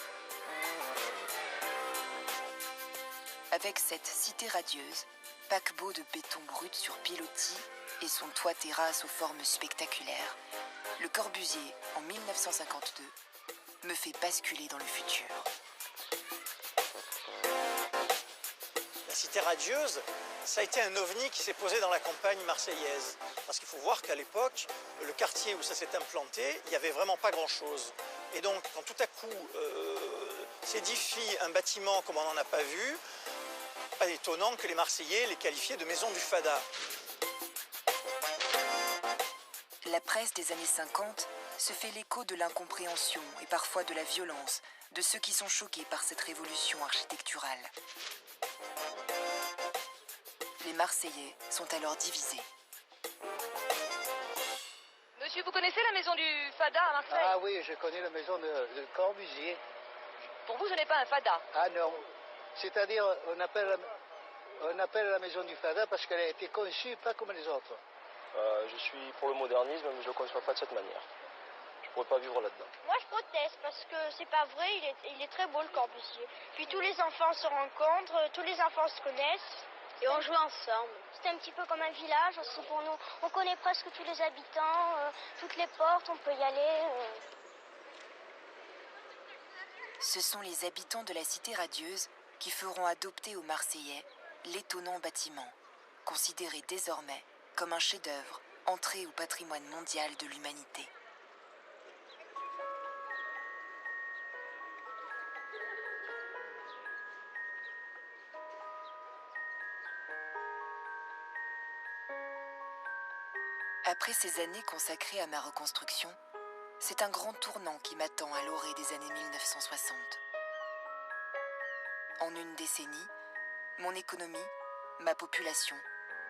Avec cette cité radieuse, paquebot de béton brut sur pilotis et son toit terrasse aux formes spectaculaires, Le Corbusier, en 1952, me fait basculer dans le futur. La cité radieuse, ça a été un ovni qui s'est posé dans la campagne marseillaise. Parce qu'il faut voir qu'à l'époque, le quartier où ça s'est implanté, il n'y avait vraiment pas grand-chose. Et donc, quand tout à coup s'édifie un bâtiment comme on n'en a pas vu, pas étonnant que les Marseillais les qualifiaient de maison du fada. La presse des années 50 se fait l'écho de l'incompréhension et parfois de la violence de ceux qui sont choqués par cette révolution architecturale. Les Marseillais sont alors divisés. Monsieur, vous connaissez la maison du Fada à Marseille? Ah oui, je connais la maison de Corbusier. Pour vous, ce n'est pas un Fada? Ah non. C'est-à-dire, on appelle la maison du Fada parce qu'elle a été conçue pas comme les autres. Je suis pour le modernisme, mais je ne conçois pas de cette manière. Je ne pourrais pas vivre là-dedans. Moi, je proteste parce que c'est pas vrai, il est très beau le Corbusier. Puis tous les enfants se rencontrent, tous les enfants se connaissent. Et on joue ensemble. C'est un petit peu comme un village aussi pour nous. On connaît presque tous les habitants, toutes les portes, on peut y aller. Ce sont les habitants de la cité radieuse qui feront adopter aux Marseillais l'étonnant bâtiment, considéré désormais comme un chef-d'œuvre entré au patrimoine mondial de l'humanité. Après ces années consacrées à ma reconstruction, c'est un grand tournant qui m'attend à l'orée des années 1960. En une décennie, mon économie, ma population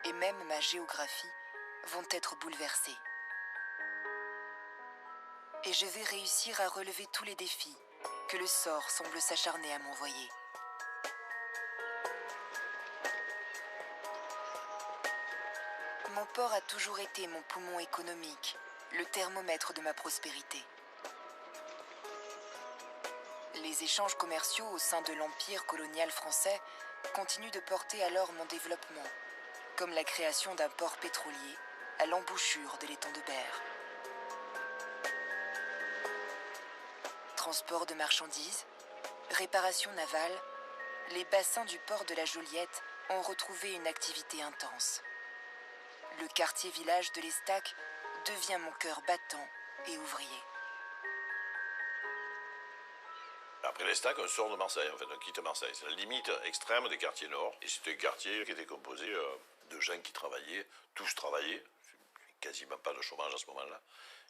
et même ma géographie vont être bouleversées. Et je vais réussir à relever tous les défis que le sort semble s'acharner à m'envoyer. Mon port a toujours été mon poumon économique, le thermomètre de ma prospérité. Les échanges commerciaux au sein de l'empire colonial français continuent de porter alors mon développement, comme la création d'un port pétrolier à l'embouchure de l'étang de Berre. Transport de marchandises, réparation navale, les bassins du port de la Joliette ont retrouvé une activité intense. Le quartier-village de l'Estac devient mon cœur battant et ouvrier. Après l'Estac, on sort de Marseille, en fait, on quitte Marseille. C'est la limite extrême des quartiers nord. Et c'était un quartier qui était composé de gens qui travaillaient, tous travaillaient, quasiment pas de chômage à ce moment-là,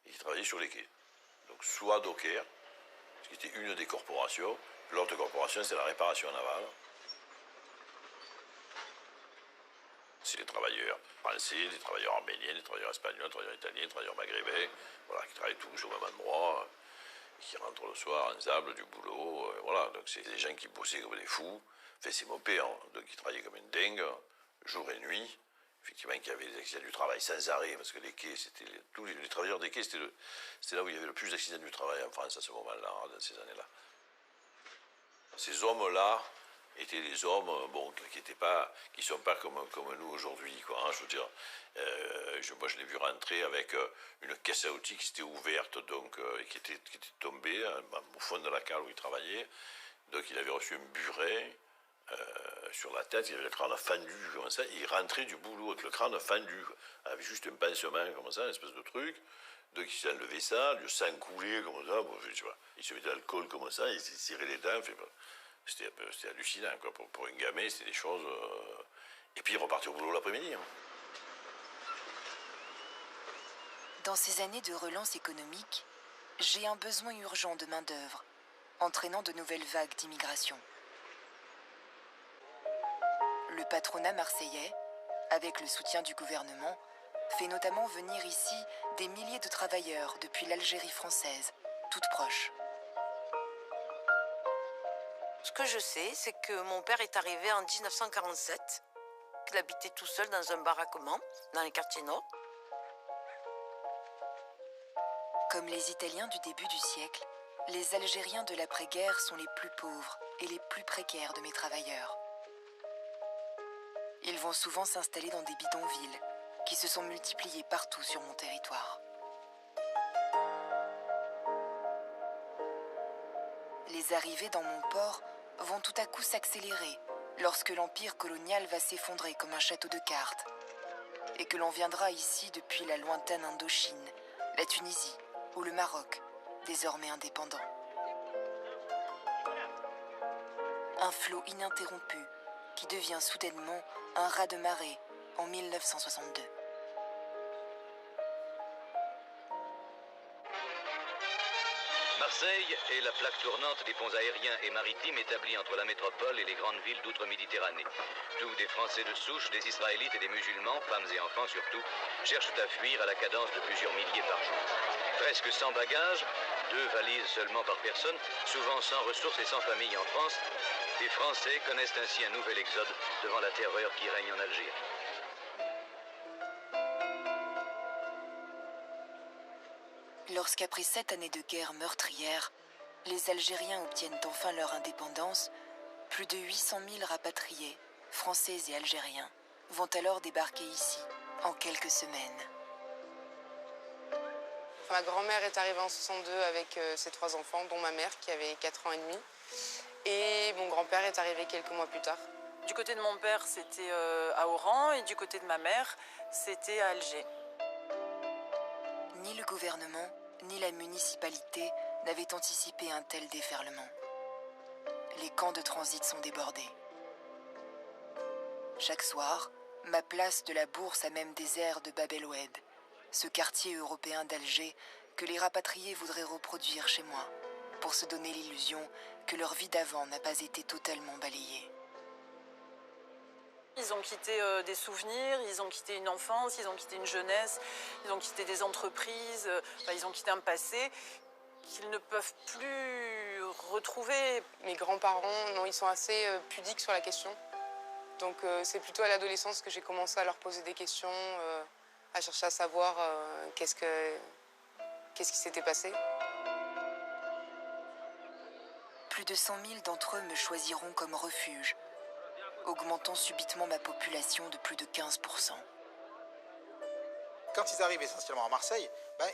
et qui travaillaient sur les quais. Donc soit docker, ce qui était une des corporations, l'autre corporation, c'est la réparation navale. C'est les travailleurs français, les travailleurs arméniens, les travailleurs espagnols, les travailleurs italiens, les travailleurs maghrébins, voilà, qui travaillent tous au même endroit, qui rentrent le soir ensemble du boulot, voilà. Donc c'est des gens qui bossaient comme des fous. Enfin, c'est mon père, hein, donc ils travaillaient comme une dingue, jour et nuit. Effectivement, qu'il y avait des accidents du travail sans arrêt, parce que les quais, c'était tous les travailleurs des quais, c'était là où il y avait le plus d'accidents du travail en France à ce moment-là, dans ces années-là. Ces hommes-là étaient des hommes qui ne sont pas comme nous aujourd'hui, quoi, hein, je veux dire. Moi, je l'ai vu rentrer avec une caisse à outils qui s'était ouverte, donc, et qui était tombée au fond de la cale où il travaillait. Donc, il avait reçu un buret sur la tête, il avait le crâne fendu, comme ça. Il rentrait du boulot avec le crâne fendu, avec juste un pansement, comme ça, une espèce de truc. Donc, il s'est enlevé ça, le sang coulait, comme ça. Bon, tu vois, il se mettait de l'alcool, comme ça, il s'est tiré les dents. C'était hallucinant, quoi. Pour un gamin, c'était des choses... Et puis, il repartait au boulot l'après-midi. Hein. Dans ces années de relance économique, j'ai un besoin urgent de main-d'œuvre, entraînant de nouvelles vagues d'immigration. Le patronat marseillais, avec le soutien du gouvernement, fait notamment venir ici des milliers de travailleurs depuis l'Algérie française, toute proche. Ce que je sais, c'est que mon père est arrivé en 1947, qu'il habitait tout seul dans un baraquement, dans les quartiers nord. Comme les Italiens du début du siècle, les Algériens de l'après-guerre sont les plus pauvres et les plus précaires de mes travailleurs. Ils vont souvent s'installer dans des bidonvilles qui se sont multipliés partout sur mon territoire. Les arrivées dans mon port vont tout à coup s'accélérer lorsque l'empire colonial va s'effondrer comme un château de cartes et que l'on viendra ici depuis la lointaine Indochine, la Tunisie ou le Maroc, désormais indépendant. Un flot ininterrompu qui devient soudainement un raz-de-marée en 1962. Marseille est la plaque tournante des ponts aériens et maritimes établis entre la métropole et les grandes villes d'outre-Méditerranée. D'où des Français de souche, des Israélites et des musulmans, femmes et enfants surtout, cherchent à fuir à la cadence de plusieurs milliers par jour. Presque sans bagages, 2 valises seulement par personne, souvent sans ressources et sans famille en France, les Français connaissent ainsi un nouvel exode devant la terreur qui règne en Algérie. Lorsqu'après 7 années de guerre meurtrière, les Algériens obtiennent enfin leur indépendance, plus de 800 000 rapatriés, français et algériens, vont alors débarquer ici en quelques semaines. Ma grand-mère est arrivée en 62 avec ses 3 enfants, dont ma mère qui avait 4 ans et demi. Et mon grand-père est arrivé quelques mois plus tard. Du côté de mon père, c'était à Oran, et du côté de ma mère, c'était à Alger. Ni le gouvernement, ni la municipalité n'avaient anticipé un tel déferlement. Les camps de transit sont débordés. Chaque soir, ma place de la Bourse a même des airs de Bab el Oued, ce quartier européen d'Alger que les rapatriés voudraient reproduire chez moi, pour se donner l'illusion que leur vie d'avant n'a pas été totalement balayée. Ils ont quitté des souvenirs, ils ont quitté une enfance, ils ont quitté une jeunesse, ils ont quitté des entreprises, ils ont quitté un passé qu'ils ne peuvent plus retrouver. Mes grands-parents, non, ils sont assez pudiques sur la question. Donc c'est plutôt à l'adolescence que j'ai commencé à leur poser des questions, à chercher à savoir qu'est-ce qui s'était passé. Plus de 100 000 d'entre eux me choisiront comme refuge, augmentant subitement ma population de plus de 15%. Quand ils arrivent essentiellement à Marseille,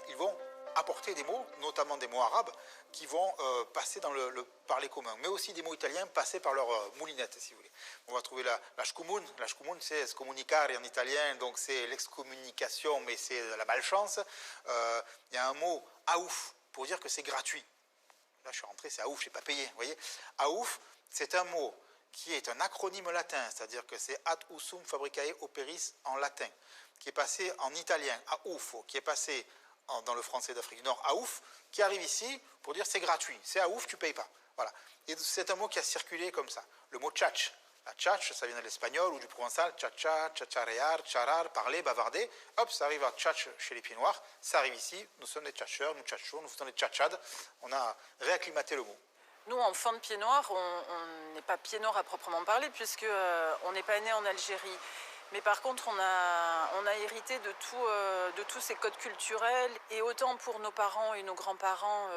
ils vont apporter des mots, notamment des mots arabes, qui vont passer dans le parler commun, mais aussi des mots italiens passés par leur moulinette, si vous voulez. On va trouver la shkumun. La shkumun, c'est scomunicare en italien, donc c'est l'excommunication, mais c'est la malchance. Il y a un mot aouf, pour dire que c'est gratuit. Là, je suis rentré, c'est aouf, je n'ai pas payé, vous voyez. Aouf, c'est un mot qui est un acronyme latin, c'est-à-dire que c'est ad usum fabricae operis en latin, qui est passé en italien, aoufo, qui est passé dans le français d'Afrique du Nord, aouf, qui arrive ici pour dire c'est gratuit, c'est aouf, tu ne payes pas. Voilà. Et c'est un mot qui a circulé comme ça. Le mot tchatch, la tchatch, ça vient de l'espagnol ou du provençal, tchatcha, tchatcharear, tcharar, parler, bavarder. Hop, ça arrive à tchatch chez les pieds noirs, ça arrive ici, nous sommes des tchatcheurs, nous tchatchons, nous faisons des tchatchades, on a réacclimaté le mot. Nous, enfants de pieds noirs, on n'est pas pieds noirs à proprement parler, puisqu'on n'est pas né en Algérie. Mais par contre, on a hérité de tous ces codes culturels. Et autant pour nos parents et nos grands-parents,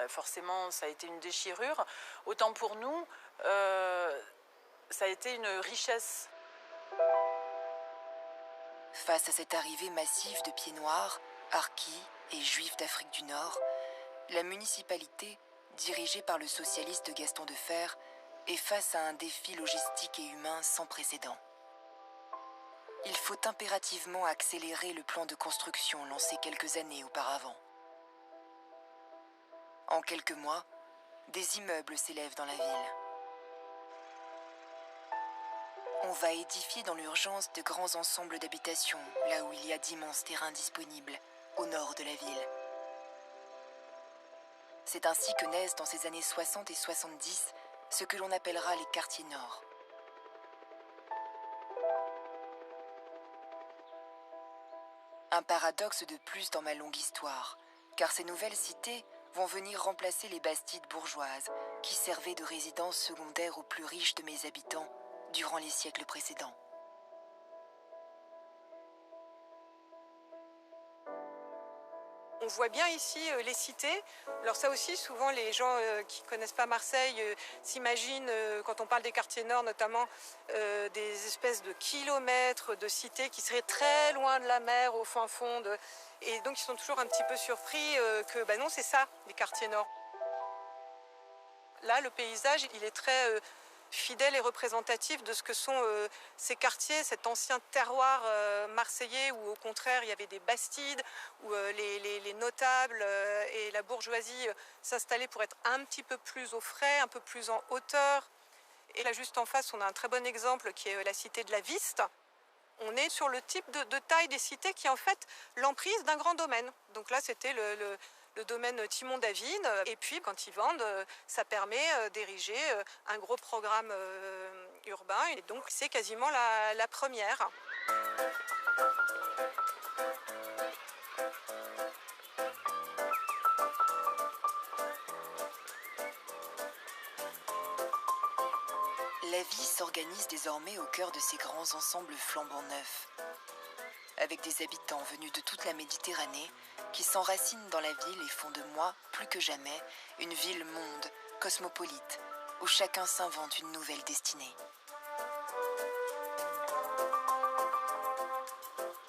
forcément, ça a été une déchirure. Autant pour nous, Ça a été une richesse. Face à cette arrivée massive de pieds noirs, harkis et juifs d'Afrique du Nord, la municipalité, dirigée par le socialiste Gaston Defferre, est face à un défi logistique et humain sans précédent. Il faut impérativement accélérer le plan de construction lancé quelques années auparavant. En quelques mois, des immeubles s'élèvent dans la ville. On va édifier dans l'urgence de grands ensembles d'habitations, là où il y a d'immenses terrains disponibles, au nord de la ville. C'est ainsi que naissent dans ces années 60 et 70 ce que l'on appellera les quartiers nord. Un paradoxe de plus dans ma longue histoire, car ces nouvelles cités vont venir remplacer les bastides bourgeoises qui servaient de résidence secondaire aux plus riches de mes habitants durant les siècles précédents. On voit bien ici les cités. Alors ça aussi, souvent les gens qui ne connaissent pas Marseille s'imaginent, quand on parle des quartiers nord notamment, des espèces de kilomètres de cités qui seraient très loin de la mer, au fin fond. Et donc ils sont toujours un petit peu surpris que non, c'est ça, les quartiers nord. Là, le paysage, il est très fidèle et représentatif de ce que sont ces quartiers, cet ancien terroir marseillais où au contraire il y avait des bastides, où les notables et la bourgeoisie s'installaient pour être un petit peu plus au frais, un peu plus en hauteur. Et là juste en face, on a un très bon exemple qui est la cité de la Viste. On est sur le type de taille des cités qui est en fait l'emprise d'un grand domaine. Donc là c'était le domaine Timon David. Et puis, quand ils vendent, ça permet d'ériger un gros programme urbain. Et donc, c'est quasiment la première. La vie s'organise désormais au cœur de ces grands ensembles flambant neufs, avec des habitants venus de toute la Méditerranée qui s'enracinent dans la ville et font de moi, plus que jamais, une ville-monde, cosmopolite, où chacun s'invente une nouvelle destinée.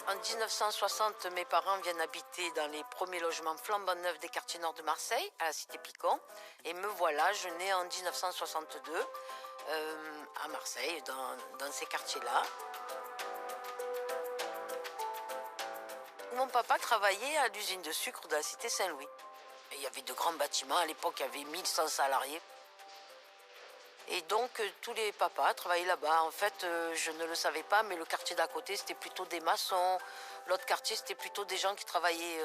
En 1960, mes parents viennent habiter dans les premiers logements flambant neufs des quartiers nord de Marseille, à la cité Picon. Et me voilà, je nais en 1962 à Marseille, dans ces quartiers-là. Mon papa travaillait à l'usine de sucre de la cité Saint-Louis. Il y avait de grands bâtiments. À l'époque, il y avait 1100 salariés. Et donc, tous les papas travaillaient là-bas. En fait, je ne le savais pas, mais le quartier d'à côté, c'était plutôt des maçons. L'autre quartier, c'était plutôt des gens qui travaillaient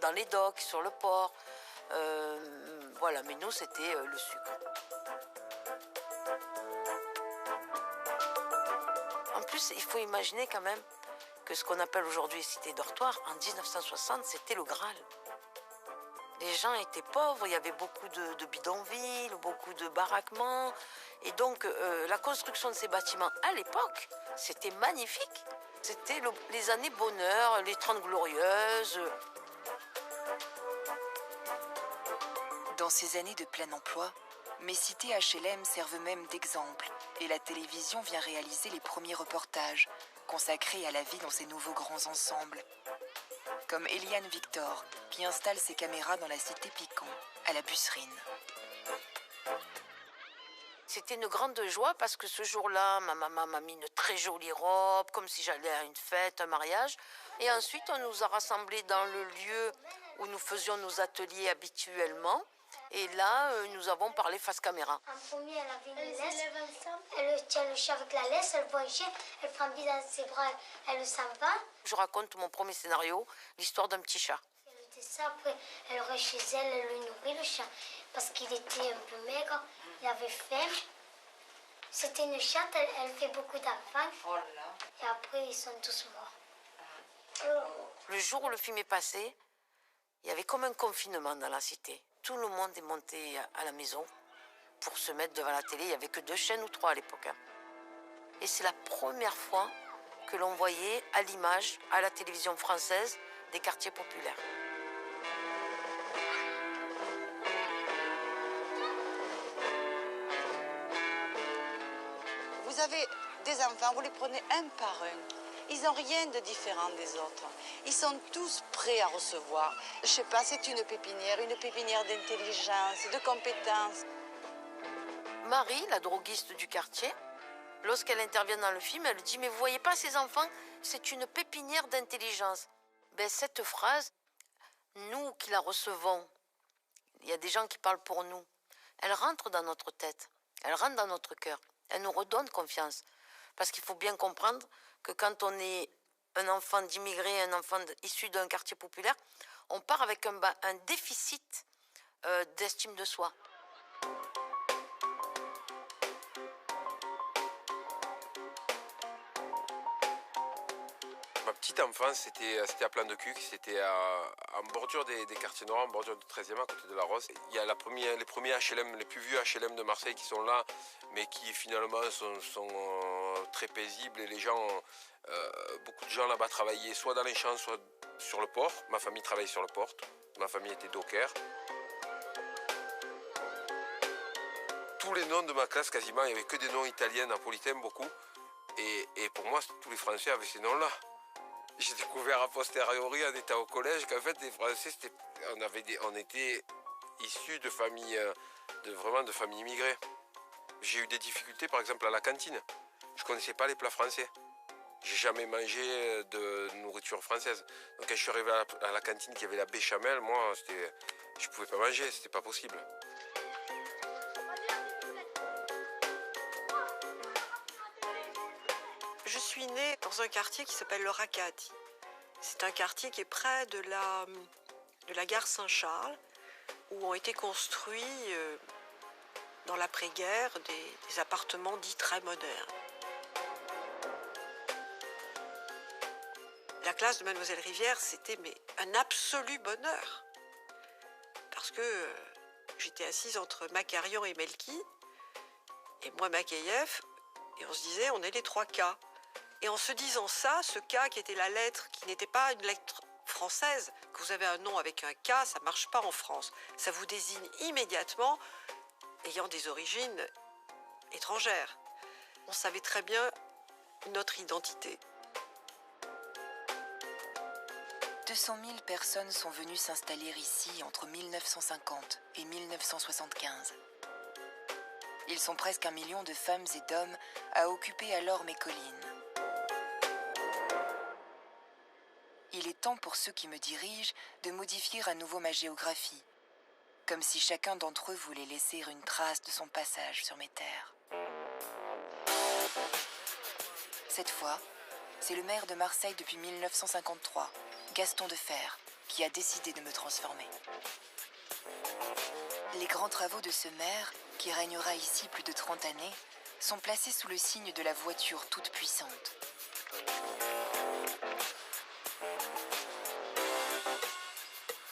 dans les docks, sur le port. Voilà, mais nous, c'était le sucre. En plus, il faut imaginer quand même que ce qu'on appelle aujourd'hui cité dortoir, en 1960, c'était le Graal. Les gens étaient pauvres, il y avait beaucoup de bidonvilles, beaucoup de baraquements. Et donc, la construction de ces bâtiments à l'époque, c'était magnifique. C'était les années bonheur, les 30 glorieuses. Dans ces années de plein emploi, mes cités HLM servent même d'exemple et la télévision vient réaliser les premiers reportages consacrés à la vie dans ces nouveaux grands ensembles. Comme Eliane Victor, qui installe ses caméras dans la cité Picon, à la Busserine. C'était une grande joie parce que ce jour-là, ma maman m'a mis une très jolie robe, comme si j'allais à une fête, un mariage. Et ensuite, on nous a rassemblés dans le lieu où nous faisions nos ateliers habituellement. Et là, nous avons parlé face caméra. En premier, elle avait une laisse. Elle tient le chien avec la laisse, elle voit un chien, elle prend le bide dans ses bras, elle s'en va. Je raconte mon premier scénario, l'histoire d'un petit chat. Elle était ça, après, elle aurait chez elle, elle le nourrit, le chien, parce qu'il était un peu maigre, il avait faim. C'était une chatte, elle fait beaucoup d'enfants. Oh là. Et après, ils sont tous morts. Le jour où le film est passé, il y avait comme un confinement dans la cité. Tout le monde est monté à la maison pour se mettre devant la télé. Il n'y avait que 2 chaînes ou 3 à l'époque. Et c'est la première fois que l'on voyait à l'image, à la télévision française, des quartiers populaires. Vous avez des enfants, vous les prenez un par un. Ils n'ont rien de différent des autres. Ils sont tous prêts à recevoir. Je sais pas, c'est une pépinière d'intelligence, de compétences. Marie, la droguiste du quartier, lorsqu'elle intervient dans le film, elle dit « Mais vous voyez pas ces enfants, c'est une pépinière d'intelligence. » Ben, cette phrase, nous qui la recevons, il y a des gens qui parlent pour nous, elle rentre dans notre tête, elle rentre dans notre cœur, elle nous redonne confiance. Parce qu'il faut bien comprendre que quand on est un enfant d'immigrés, un enfant issu d'un quartier populaire, on part avec un déficit d'estime de soi. Ma petite enfance, c'était à Plan de Cuc, c'était en bordure des quartiers noirs, en bordure du 13e, à côté de la Rosse. Il y a les premiers HLM, les plus vieux HLM de Marseille qui sont là, mais qui finalement sont très paisibles. Et les gens, beaucoup de gens là-bas travaillaient soit dans les champs, soit sur le port. Ma famille travaillait sur le port, ma famille était docker. Tous les noms de ma classe, quasiment, il n'y avait que des noms italiens, napolitains, beaucoup. Et pour moi, tous les Français avaient ces noms-là. J'ai découvert a posteriori, en étant au collège, qu'en fait, les Français, on était issus de familles, vraiment de familles immigrées. J'ai eu des difficultés, par exemple, à la cantine. Je ne connaissais pas les plats français. J'ai jamais mangé de nourriture française. Donc quand je suis arrivé à la cantine, qui avait la béchamel, moi, je ne pouvais pas manger, c'était pas possible. Je suis née dans un quartier qui s'appelle le Racati. C'est un quartier qui est près de la gare Saint-Charles, où ont été construits, dans l'après-guerre, des appartements dits très modernes. La classe de Mademoiselle Rivière, c'était un absolu bonheur. Parce que j'étais assise entre Makarian et Melki, et moi Makayev, et on se disait, on est les 3 K. Et en se disant ça, ce K qui était la lettre, qui n'était pas une lettre française, que vous avez un nom avec un K, ça ne marche pas en France. Ça vous désigne immédiatement ayant des origines étrangères. On savait très bien notre identité. 200 000 personnes sont venues s'installer ici entre 1950 et 1975. Ils sont presque 1 million de femmes et d'hommes à occuper alors mes collines. Il est temps pour ceux qui me dirigent de modifier à nouveau ma géographie, comme si chacun d'entre eux voulait laisser une trace de son passage sur mes terres. Cette fois, c'est le maire de Marseille depuis 1953, Gaston Defferre, qui a décidé de me transformer. Les grands travaux de ce maire, qui régnera ici plus de 30 années, sont placés sous le signe de la voiture toute puissante.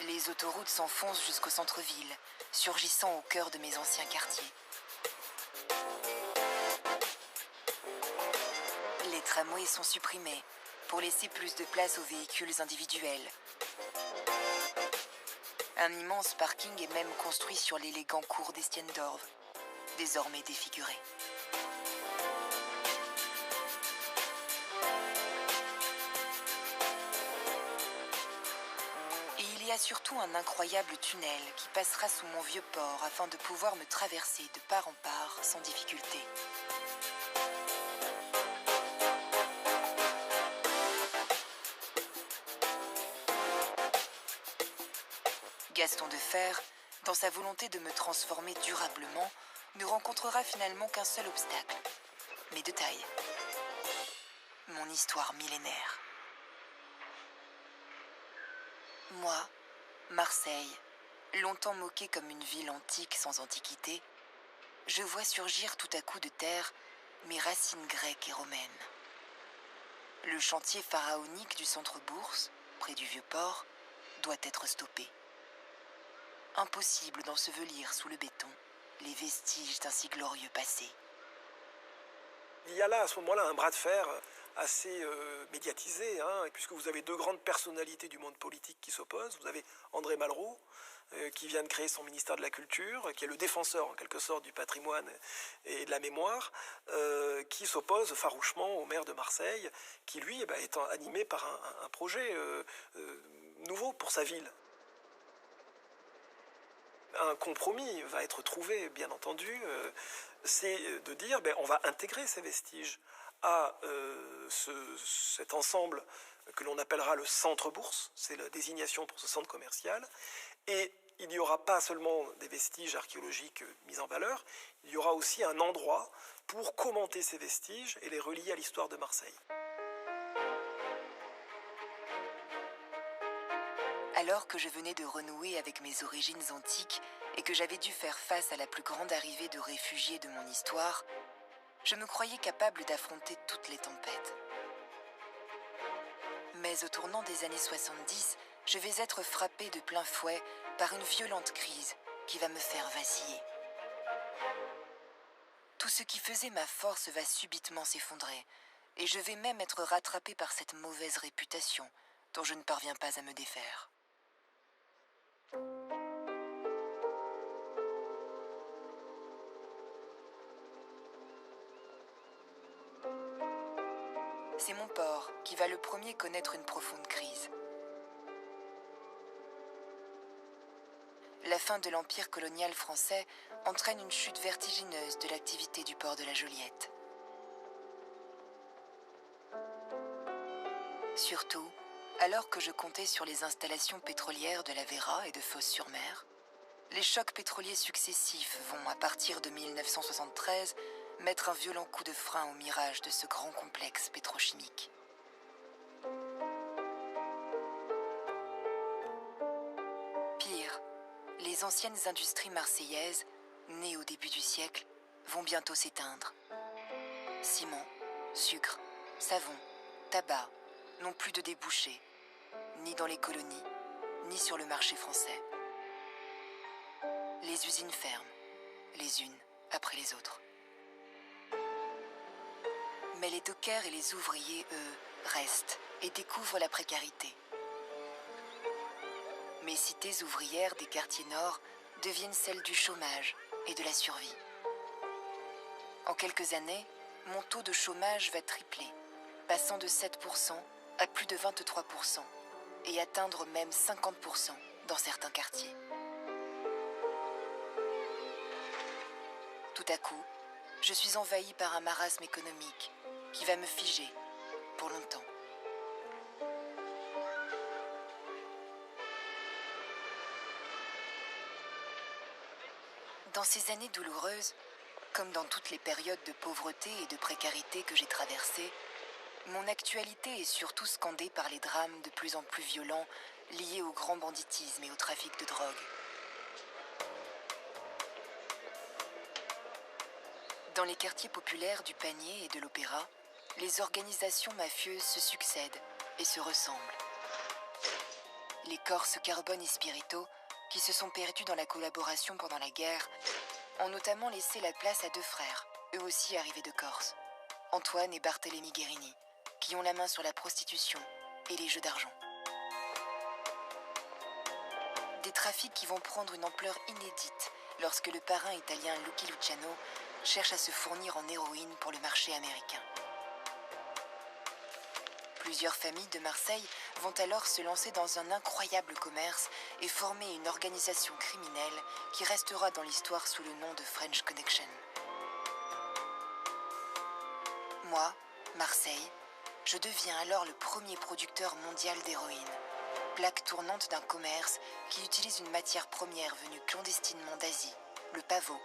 Les autoroutes s'enfoncent jusqu'au centre-ville, surgissant au cœur de mes anciens quartiers. Les tramways sont supprimés pour laisser plus de place aux véhicules individuels. Un immense parking est même construit sur l'élégant cours d'Estienne-d'Orve, désormais défiguré. Et il y a surtout un incroyable tunnel qui passera sous mon vieux port afin de pouvoir me traverser de part en part sans difficulté. Gaston Defferre, dans sa volonté de me transformer durablement, ne rencontrera finalement qu'un seul obstacle, mais de taille. Mon histoire millénaire. Moi, Marseille, longtemps moquée comme une ville antique sans antiquité, je vois surgir tout à coup de terre mes racines grecques et romaines. Le chantier pharaonique du centre-bourse, près du Vieux-Port, doit être stoppé. Impossible d'ensevelir sous le béton les vestiges d'un si glorieux passé. Il y a là, à ce moment-là, un bras de fer assez médiatisé, hein, puisque vous avez deux grandes personnalités du monde politique qui s'opposent. Vous avez André Malraux, qui vient de créer son ministère de la Culture, qui est le défenseur en quelque sorte du patrimoine et de la mémoire, qui s'oppose farouchement au maire de Marseille, qui lui est animé par un projet nouveau pour sa ville. Un compromis va être trouvé, bien entendu, c'est de dire on va intégrer ces vestiges à cet ensemble que l'on appellera le centre-bourse, c'est la désignation pour ce centre commercial, et il n'y aura pas seulement des vestiges archéologiques mis en valeur, il y aura aussi un endroit pour commenter ces vestiges et les relier à l'histoire de Marseille. Alors que je venais de renouer avec mes origines antiques et que j'avais dû faire face à la plus grande arrivée de réfugiés de mon histoire, je me croyais capable d'affronter toutes les tempêtes. Mais au tournant des années 70, je vais être frappée de plein fouet par une violente crise qui va me faire vaciller. Tout ce qui faisait ma force va subitement s'effondrer, et je vais même être rattrapée par cette mauvaise réputation dont je ne parviens pas à me défaire. C'est mon port qui va le premier connaître une profonde crise. La fin de l'empire colonial français entraîne une chute vertigineuse de l'activité du port de la Joliette. Surtout, alors que je comptais sur les installations pétrolières de la Véra et de Fos-sur-Mer, les chocs pétroliers successifs vont, à partir de 1973, mettre un violent coup de frein au mirage de ce grand complexe pétrochimique. Pire, les anciennes industries marseillaises, nées au début du siècle, vont bientôt s'éteindre. Ciment, sucre, savon, tabac n'ont plus de débouchés, ni dans les colonies, ni sur le marché français. Les usines ferment, les unes après les autres. Mais les dockers et les ouvriers, eux, restent et découvrent la précarité. Mes cités ouvrières des quartiers nord deviennent celles du chômage et de la survie. En quelques années, mon taux de chômage va tripler, passant de 7% à plus de 23% et atteindre même 50% dans certains quartiers. Tout à coup, je suis envahie par un marasme économique qui va me figer pour longtemps. Dans ces années douloureuses, comme dans toutes les périodes de pauvreté et de précarité que j'ai traversées, mon actualité est surtout scandée par les drames de plus en plus violents liés au grand banditisme et au trafic de drogue. Dans les quartiers populaires du Panier et de l'Opéra, les organisations mafieuses se succèdent et se ressemblent. Les Corses Carbone et Spirito, qui se sont perdus dans la collaboration pendant la guerre, ont notamment laissé la place à deux frères, eux aussi arrivés de Corse, Antoine et Barthélemy Guérini, qui ont la main sur la prostitution et les jeux d'argent. Des trafics qui vont prendre une ampleur inédite lorsque le parrain italien Lucky Luciano cherche à se fournir en héroïne pour le marché américain. Plusieurs familles de Marseille vont alors se lancer dans un incroyable commerce et former une organisation criminelle qui restera dans l'histoire sous le nom de French Connection. Moi, Marseille, je deviens alors le premier producteur mondial d'héroïne, plaque tournante d'un commerce qui utilise une matière première venue clandestinement d'Asie, le pavot,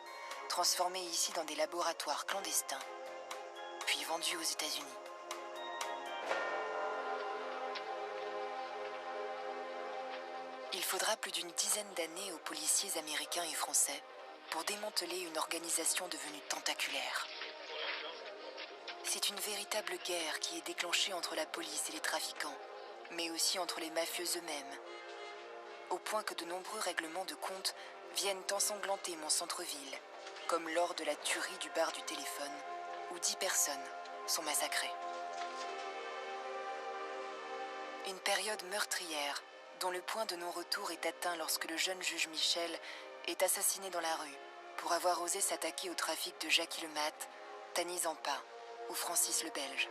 transformé ici dans des laboratoires clandestins, puis vendu aux États-Unis. Il faudra plus d'une dizaine d'années aux policiers américains et français pour démanteler une organisation devenue tentaculaire. C'est une véritable guerre qui est déclenchée entre la police et les trafiquants, mais aussi entre les mafieux eux-mêmes, au point que de nombreux règlements de compte viennent ensanglanter mon centre-ville, comme lors de la tuerie du bar du téléphone, où 10 personnes sont massacrées. Une période meurtrière dont le point de non-retour est atteint lorsque le jeune juge Michel est assassiné dans la rue pour avoir osé s'attaquer au trafic de Jackie le Mat, Tani Zampa ou Francis le Belge.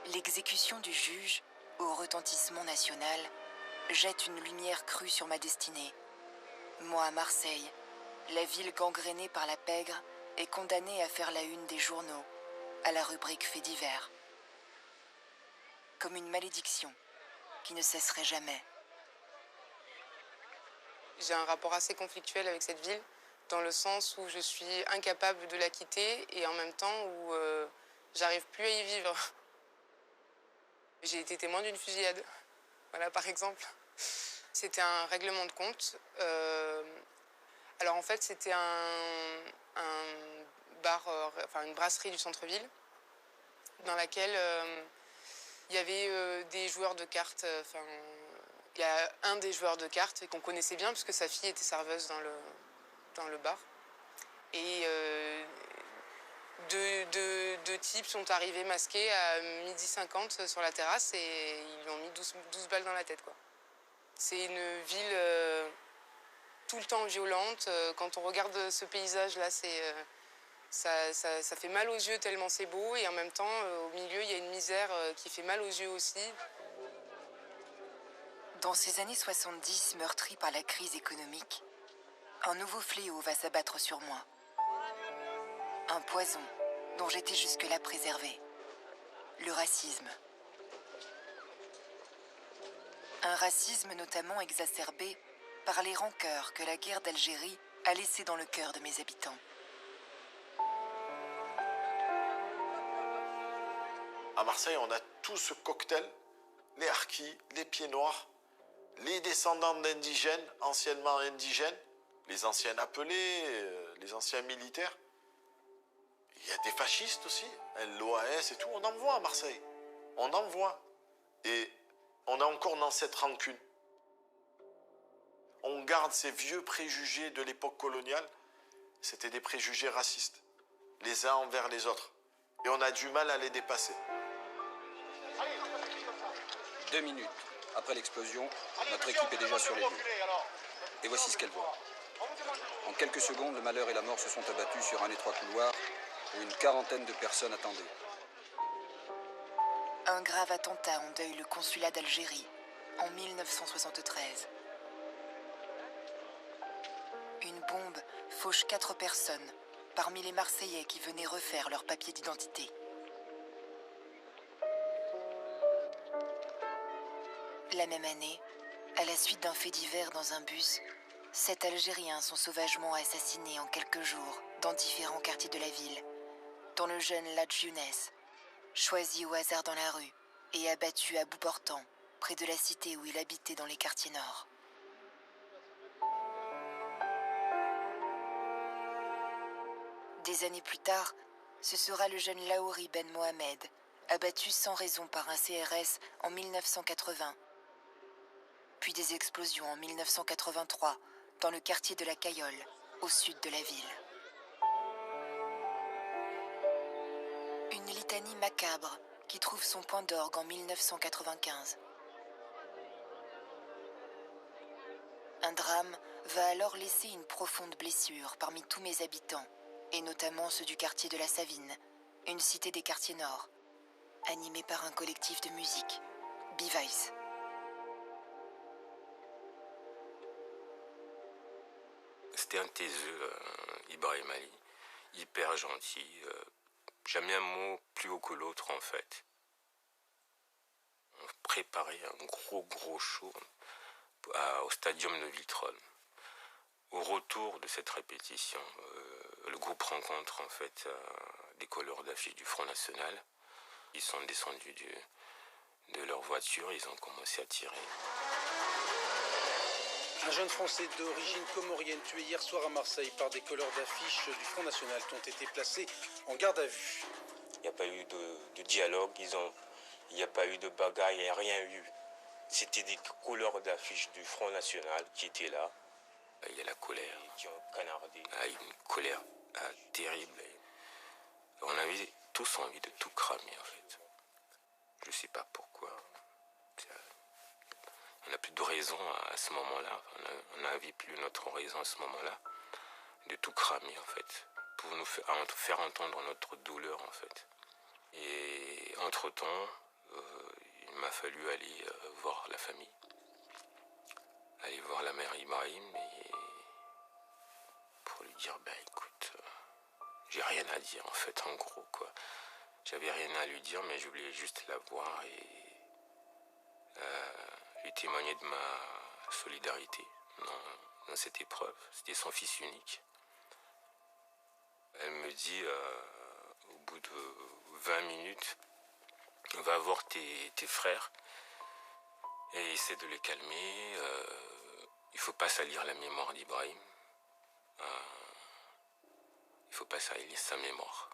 L'exécution du juge, au retentissement national, jette une lumière crue sur ma destinée. Moi, à Marseille, la ville gangrénée par la pègre est condamnée à faire la une des journaux, à la rubrique faits divers. Comme une malédiction qui ne cesserait jamais. J'ai un rapport assez conflictuel avec cette ville, dans le sens où je suis incapable de la quitter et en même temps où j'arrive plus à y vivre. J'ai été témoin d'une fusillade, voilà par exemple. C'était un règlement de compte. Alors en fait c'était un bar, une brasserie du centre-ville, dans laquelle il y avait des joueurs de cartes. Il y a un des joueurs de cartes qu'on connaissait bien puisque sa fille était serveuse dans le bar. Et deux types sont arrivés masqués à 12h50 sur la terrasse et ils lui ont mis 12 balles dans la tête, quoi. C'est une ville tout le temps violente. Quand on regarde ce paysage-là, ça fait mal aux yeux tellement c'est beau. Et en même temps, au milieu, il y a une misère qui fait mal aux yeux aussi. Dans ces années 70, meurtries par la crise économique, un nouveau fléau va s'abattre sur moi. Un poison dont j'étais jusque-là préservée. Le racisme. Un racisme notamment exacerbé par les rancœurs que la guerre d'Algérie a laissées dans le cœur de mes habitants. À Marseille, on a tout ce cocktail, les harkis, les pieds noirs, les descendants d'indigènes, anciennement indigènes, les anciens appelés, les anciens militaires. Il y a des fascistes aussi, l'OAS et tout, on en voit à Marseille. On en voit. Et on a encore dans cette rancune. On garde ces vieux préjugés de l'époque coloniale. C'était des préjugés racistes, les uns envers les autres. Et on a du mal à les dépasser. 2 minutes après l'explosion, notre équipe est déjà sur les lieux. Et voici ce qu'elle voit. En quelques secondes, le malheur et la mort se sont abattus sur un étroit couloir où une quarantaine de personnes attendaient. Un grave attentat endeuille le consulat d'Algérie en 1973. Une bombe fauche 4 personnes parmi les Marseillais qui venaient refaire leurs papiers d'identité. La même année, à la suite d'un fait divers dans un bus, 7 Algériens sont sauvagement assassinés en quelques jours dans différents quartiers de la ville, dont le jeune Ladj Younes, choisi au hasard dans la rue et abattu à bout portant près de la cité où il habitait dans les quartiers nord. Des années plus tard, ce sera le jeune Laouri Ben Mohamed, abattu sans raison par un CRS en 1980. Puis des explosions en 1983 dans le quartier de la Cayolle, au sud de la ville. Une litanie macabre qui trouve son point d'orgue en 1995. Un drame va alors laisser une profonde blessure parmi tous mes habitants, et notamment ceux du quartier de la Savine, une cité des quartiers nord, animée par un collectif de musique, B-Vice. C'était un taiseux, Ibrahim Ali, hyper gentil, jamais un mot plus haut que l'autre en fait. On préparait un gros show au stadium de Villetrolles. Au retour de cette répétition, le groupe rencontre en fait des colleurs d'affiches du Front National. Ils sont descendus de leur voiture, ils ont commencé à tirer. Un jeune Français d'origine comorienne tué hier soir à Marseille par des colleurs d'affiches du Front National qui ont été placés en garde à vue. Il n'y a pas eu de dialogue, il n'y a pas eu de bagarre, il n'y a rien eu. C'était des couleurs d'affiches du Front National qui étaient là. Il y a la colère. Qui ont canardé. Une colère terrible. On avait tous envie de tout cramer en fait. Je sais pas pourquoi. On n'a plus de raison à ce moment-là. On n'avait plus notre raison à ce moment-là de tout cramer en fait, pour nous faire entendre notre douleur en fait. Et entre-temps, il m'a fallu aller voir la famille, aller voir la mère Ibrahim et pour lui dire, ben écoute, j'ai rien à dire en fait, en gros quoi. J'avais rien à lui dire, mais je voulais juste la voir et lui témoigner de ma solidarité dans cette épreuve. C'était son fils unique. Elle me dit, au bout de 20 minutes, va voir tes frères et essaie de les calmer. Il ne faut pas salir la mémoire d'Ibrahim. Il ne faut pas salir sa mémoire.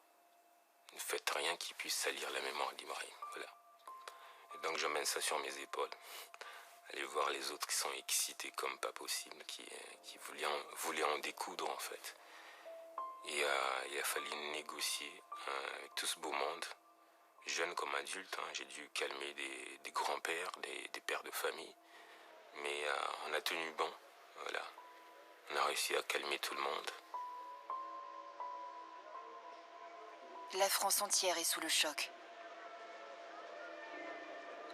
Ne faites rien qui puisse salir la mémoire d'Ibrahim. Voilà. Et donc j'emmène ça sur mes épaules. Aller voir les autres qui sont excités comme pas possible, qui voulaient en découdre en fait. Et il a fallu négocier avec tout ce beau monde, jeunes comme adultes. J'ai dû calmer des grands-pères, des pères de famille. Mais on a tenu bon, voilà. On a réussi à calmer tout le monde. La France entière est sous le choc.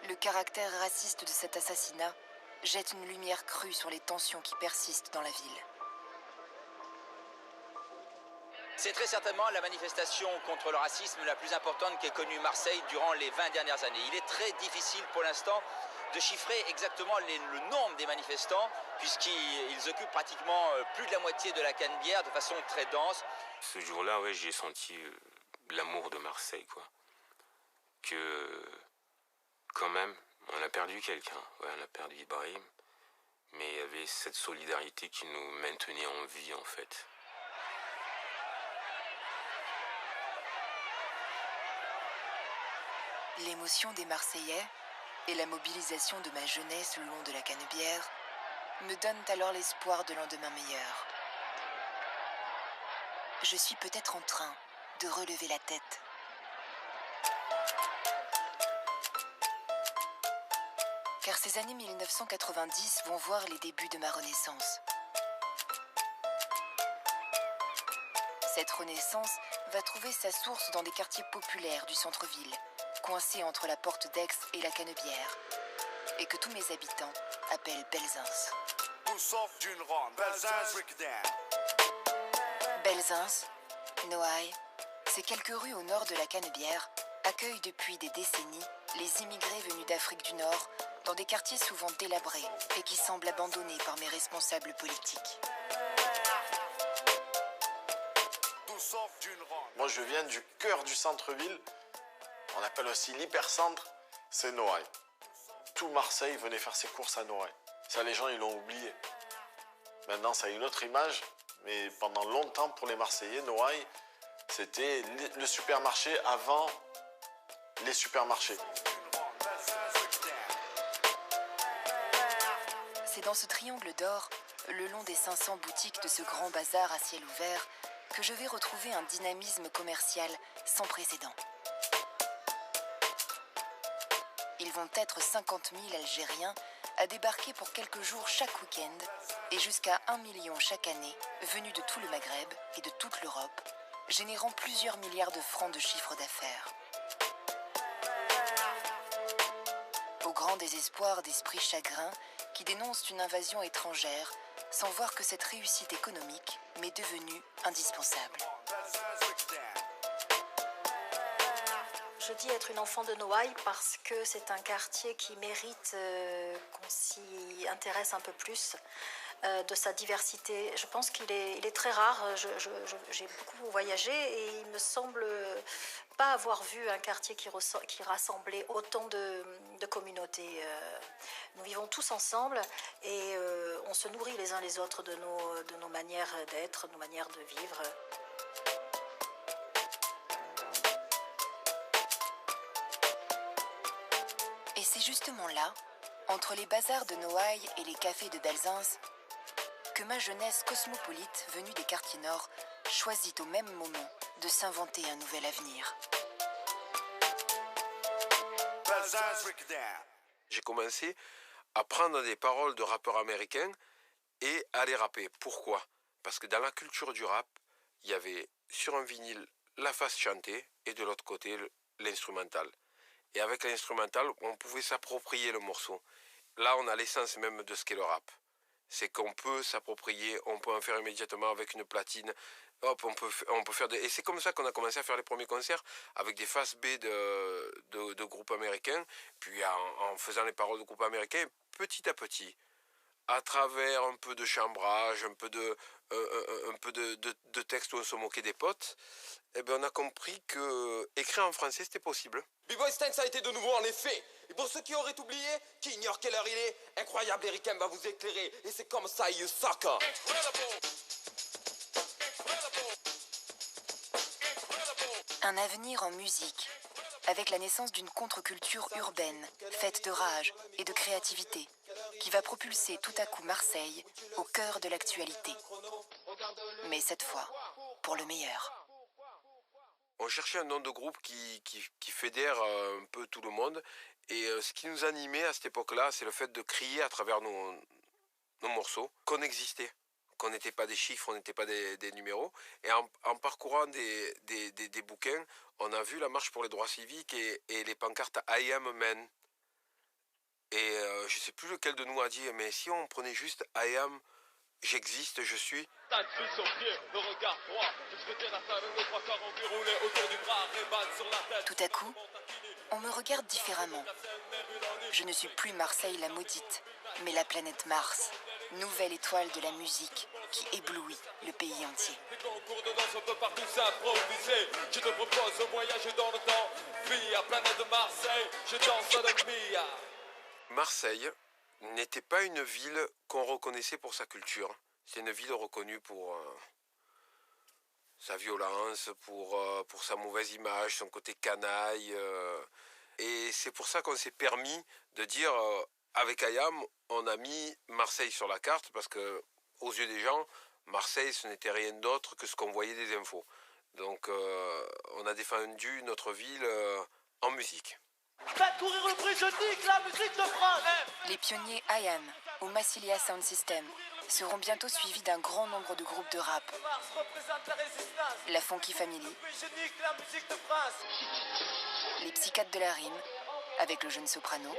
Le caractère raciste de cet assassinat jette une lumière crue sur les tensions qui persistent dans la ville. C'est très certainement la manifestation contre le racisme la plus importante qu'ait connue Marseille durant les 20 dernières années. Il est très difficile pour l'instant de chiffrer exactement le nombre des manifestants, puisqu'ils occupent pratiquement plus de la moitié de la Canebière de façon très dense. Ce jour-là, ouais, j'ai senti l'amour de Marseille, quoi. Que, quand même, on a perdu quelqu'un. Ouais, on a perdu Ibrahim. Mais il y avait cette solidarité qui nous maintenait en vie, en fait. L'émotion des Marseillais et la mobilisation de ma jeunesse le long de la Canebière me donnent alors l'espoir de lendemains meilleurs. Je suis peut-être en train de relever la tête. Car ces années 1990 vont voir les débuts de ma renaissance. Cette renaissance va trouver sa source dans des quartiers populaires du centre-ville, coincés entre la porte d'Aix et la Canebière, et que tous mes habitants appellent Belzins. Belzins, Noailles, ces quelques rues au nord de la Canebière accueillent depuis des décennies les immigrés venus d'Afrique du Nord dans des quartiers souvent délabrés et qui semblent abandonnés par mes responsables politiques. Moi, je viens du cœur du centre-ville. On appelle aussi l'hypercentre, c'est Noailles. Tout Marseille venait faire ses courses à Noailles. Ça, les gens, ils l'ont oublié. Maintenant, ça a une autre image, mais pendant longtemps, pour les Marseillais, Noailles, c'était le supermarché avant les supermarchés. C'est dans ce triangle d'or, le long des 500 boutiques de ce grand bazar à ciel ouvert, que je vais retrouver un dynamisme commercial sans précédent. Ils vont être 50 000 Algériens à débarquer pour quelques jours chaque week-end et jusqu'à 1 million chaque année venus de tout le Maghreb et de toute l'Europe, générant plusieurs milliards de francs de chiffre d'affaires. Au grand désespoir d'esprits chagrins qui dénoncent une invasion étrangère sans voir que cette réussite économique m'est devenue indispensable. Je dis être une enfant de Noailles parce que c'est un quartier qui mérite qu'on s'y intéresse un peu plus, de sa diversité. Je pense qu'il est très rare. J'ai beaucoup voyagé et il me semble pas avoir vu un quartier qui rassemblait autant de communautés. Nous vivons tous ensemble et on se nourrit les uns les autres de nos manières d'être, de nos manières de vivre. Et c'est justement là, entre les bazars de Noailles et les cafés de Belzins, que ma jeunesse cosmopolite venue des quartiers nord choisit au même moment de s'inventer un nouvel avenir. J'ai commencé à prendre des paroles de rappeurs américains et à les rapper. Pourquoi? Parce que dans la culture du rap, il y avait sur un vinyle la face chantée et de l'autre côté l'instrumental. Et avec l'instrumental, on pouvait s'approprier le morceau. Là, on a l'essence même de ce qu'est le rap. C'est qu'on peut s'approprier, on peut en faire immédiatement avec une platine. Hop, on peut faire des... Et c'est comme ça qu'on a commencé à faire les premiers concerts avec des faces B de groupes américains. Puis en faisant les paroles de groupes américains, petit à petit, à travers un peu de chambrage, un peu de texte où on se moquait des potes, eh ben on a compris que écrire en français, c'était possible. B-Boy Stance a été de nouveau en effet. Et pour ceux qui auraient oublié, qui ignorent quelle heure il est, incroyable Eric M va vous éclairer. Et c'est comme ça, you sucker. Un avenir en musique, avec la naissance d'une contre-culture urbaine, faite de rage et de créativité, qui va propulser tout à coup Marseille au cœur de l'actualité. Mais cette fois, pour le meilleur. On cherchait un nom de groupe qui fédère un peu tout le monde. Et ce qui nous animait à cette époque-là, c'est le fait de crier à travers nos morceaux qu'on existait, qu'on n'était pas des chiffres, on n'était pas des numéros. Et en parcourant des bouquins, on a vu la marche pour les droits civiques et les pancartes I am a man. Et je ne sais plus lequel de nous a dit, mais si on prenait juste I am, j'existe, je suis. Tout à coup, on me regarde différemment. Je ne suis plus Marseille la maudite, mais la planète Mars, nouvelle étoile de la musique qui éblouit le pays entier. Je te propose un voyage dans le temps. Via planète Marseille, je danse avec Mia. Marseille n'était pas une ville qu'on reconnaissait pour sa culture. C'est une ville reconnue pour sa violence, pour sa mauvaise image, son côté canaille. Et c'est pour ça qu'on s'est permis de dire, avec Ayam, on a mis Marseille sur la carte, parce que aux yeux des gens, Marseille, ce n'était rien d'autre que ce qu'on voyait des infos. Donc on a défendu notre ville en musique. Faites courir le prix, je dis que la musique de France. Les pionniers IAM ou Massilia Sound System seront bientôt suivis d'un grand nombre de groupes de rap. La Funky Family, les Psychiatres de la rime, avec le jeune soprano,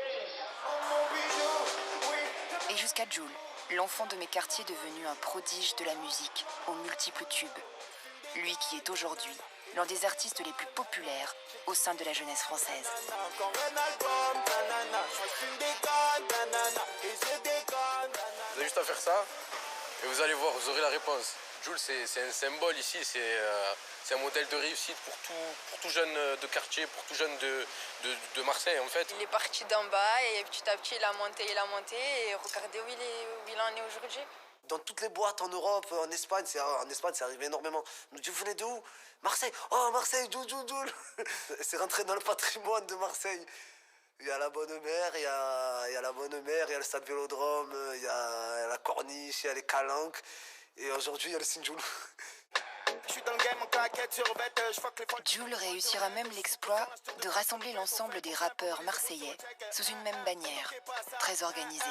et jusqu'à Jul, l'enfant de mes quartiers devenu un prodige de la musique aux multiples tubes. Lui qui est aujourd'hui l'un des artistes les plus populaires au sein de la jeunesse française. Vous avez juste à faire ça et vous allez voir, vous aurez la réponse. Jul, c'est un symbole ici, c'est un modèle de réussite pour tout jeune de quartier, pour tout jeune de Marseille en fait. Il est parti d'en bas et petit à petit il a monté et regardez où il en est aujourd'hui. Dans toutes les boîtes en Europe, en Espagne, c'est arrivé énormément. Nous disons, vous venez d'où? Marseille. Oh, Marseille, Joule. C'est rentré dans le patrimoine de Marseille. Il y a la Bonne Mère, il y a le stade Vélodrome, il y a la Corniche, il y a les Calanques. Et aujourd'hui, il y a le Sinjoul. Jul réussira même l'exploit de rassembler l'ensemble des rappeurs marseillais sous une même bannière, très organisée.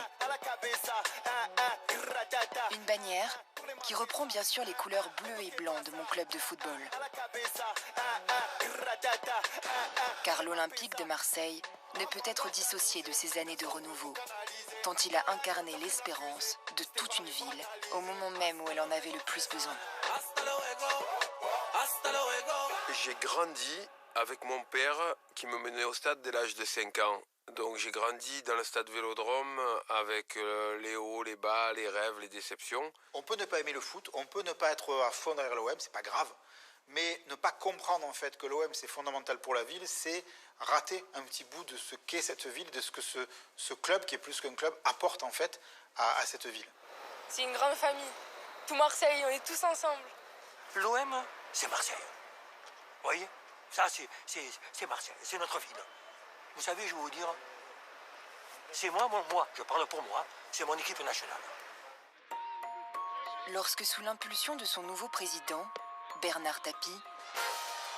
Une bannière qui reprend bien sûr les couleurs bleues et blancs de mon club de football. Car l'Olympique de Marseille ne peut être dissocié de ces années de renouveau, tant il a incarné l'espérance de toute une ville au moment même où elle en avait le plus besoin. J'ai grandi avec mon père qui me menait au stade dès l'âge de 5 ans. Donc j'ai grandi dans le stade Vélodrome avec les hauts, les bas, les rêves, les déceptions. On peut ne pas aimer le foot, on peut ne pas être à fond derrière l'OM, c'est pas grave. Mais ne pas comprendre en fait que l'OM c'est fondamental pour la ville, c'est rater un petit bout de ce qu'est cette ville, de ce que ce club, qui est plus qu'un club, apporte en fait à cette ville. C'est une grande famille. Tout Marseille, on est tous ensemble. L'OM, c'est Marseille. Vous voyez? Ça, c'est Marseille, c'est notre ville. Vous savez, je vais vous dire, c'est moi, je parle pour moi, c'est mon équipe nationale. Lorsque sous l'impulsion de son nouveau président, Bernard Tapie,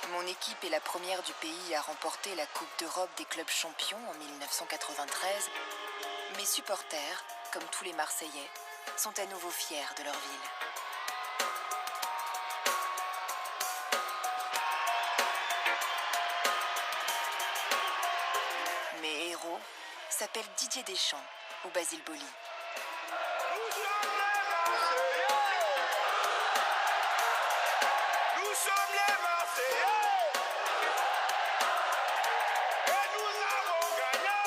Mon équipe est la première du pays à remporter la Coupe d'Europe des clubs champions en 1993. Mes supporters, comme tous les Marseillais, sont à nouveau fiers de leur ville. Mes héros s'appellent Didier Deschamps ou Basile Boli. Nous sommes les Marseillais et nous avons gagné.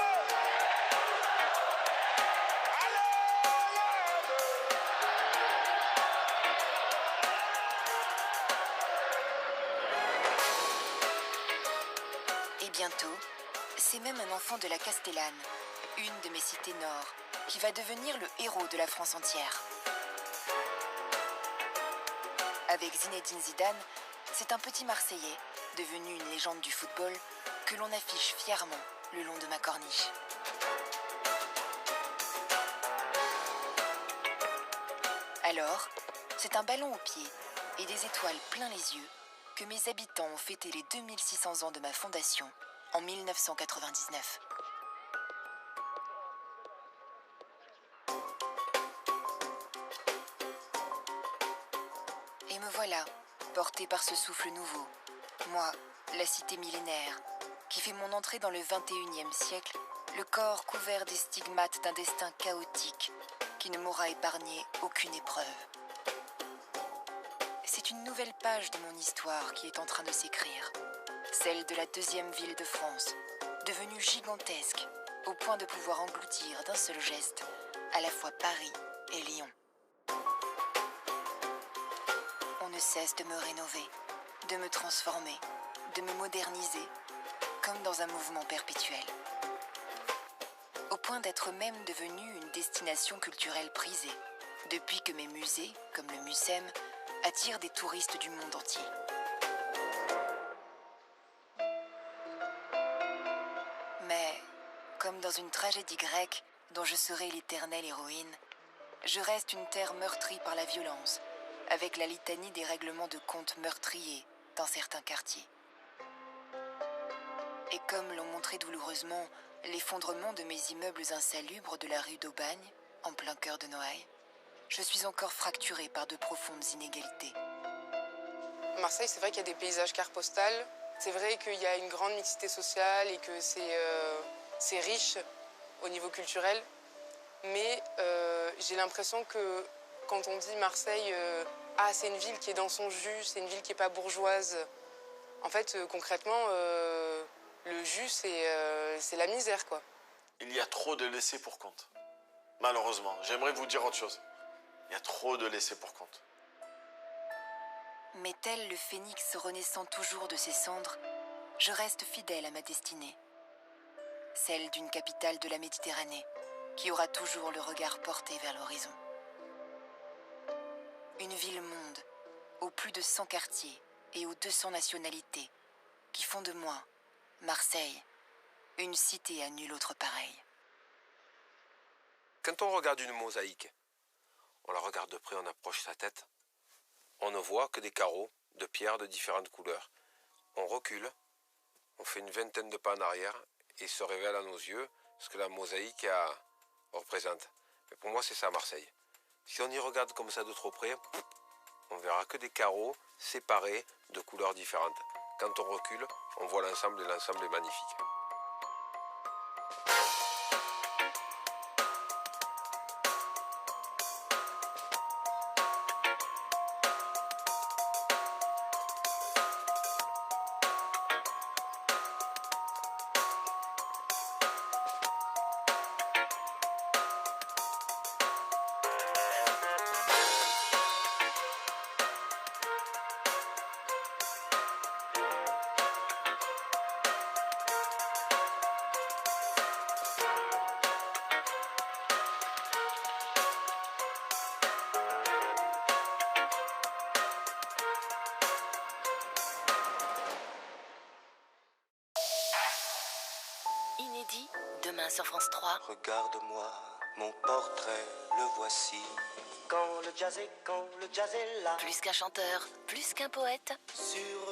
Et bientôt, c'est même un enfant de la Castellane, une de mes cités nord, qui va devenir le héros de la France entière. Avec Zinedine Zidane, c'est un petit Marseillais, devenu une légende du football, que l'on affiche fièrement le long de ma corniche. Alors, c'est un ballon au pied et des étoiles plein les yeux que mes habitants ont fêté les 2600 ans de ma fondation en 1999. Et me voilà, porté par ce souffle nouveau. Moi, la cité millénaire, qui fait mon entrée dans le 21e siècle, le corps couvert des stigmates d'un destin chaotique qui ne m'aura épargné aucune épreuve. C'est une nouvelle page de mon histoire qui est en train de s'écrire. Celle de la deuxième ville de France, devenue gigantesque, au point de pouvoir engloutir d'un seul geste à la fois Paris et Lyon. On ne cesse de me rénover, de me transformer, de me moderniser, comme dans un mouvement perpétuel. Au point d'être même devenue une destination culturelle prisée, depuis que mes musées, comme le Mucem, attirent des touristes du monde entier. Mais, comme dans une tragédie grecque dont je serai l'éternelle héroïne, je reste une terre meurtrie par la violence, avec la litanie des règlements de compte meurtriers dans certains quartiers. Et comme l'ont montré douloureusement l'effondrement de mes immeubles insalubres de la rue d'Aubagne, en plein cœur de Noailles, je suis encore fracturée par de profondes inégalités. Marseille, c'est vrai qu'il y a des paysages cartes postales. C'est vrai qu'il y a une grande mixité sociale et que c'est riche au niveau culturel. Mais j'ai l'impression que quand on dit Marseille, c'est une ville qui est dans son jus, c'est une ville qui n'est pas bourgeoise. En fait, concrètement, le jus, c'est la misère, quoi. Il y a trop de laissés pour compte. Malheureusement, j'aimerais vous dire autre chose. Il y a trop de laissés pour compte. Mais tel le phénix renaissant toujours de ses cendres, je reste fidèle à ma destinée. Celle d'une capitale de la Méditerranée, qui aura toujours le regard porté vers l'horizon. Une ville-monde, aux plus de 100 quartiers et aux 200 nationalités, qui font de moi, Marseille, une cité à nulle autre pareille. Quand on regarde une mosaïque, on la regarde de près, on approche sa tête, on ne voit que des carreaux de pierre de différentes couleurs. On recule, on fait une vingtaine de pas en arrière et se révèle à nos yeux ce que la mosaïque représente. Mais pour moi, c'est ça Marseille. Si on y regarde comme ça de trop près, on verra que des carreaux séparés de couleurs différentes. Quand on recule, on voit l'ensemble et l'ensemble est magnifique. Inédit, demain sur France 3. Regarde-moi, mon portrait, le voici. Quand le jazz est là. Plus qu'un chanteur, plus qu'un poète. Sur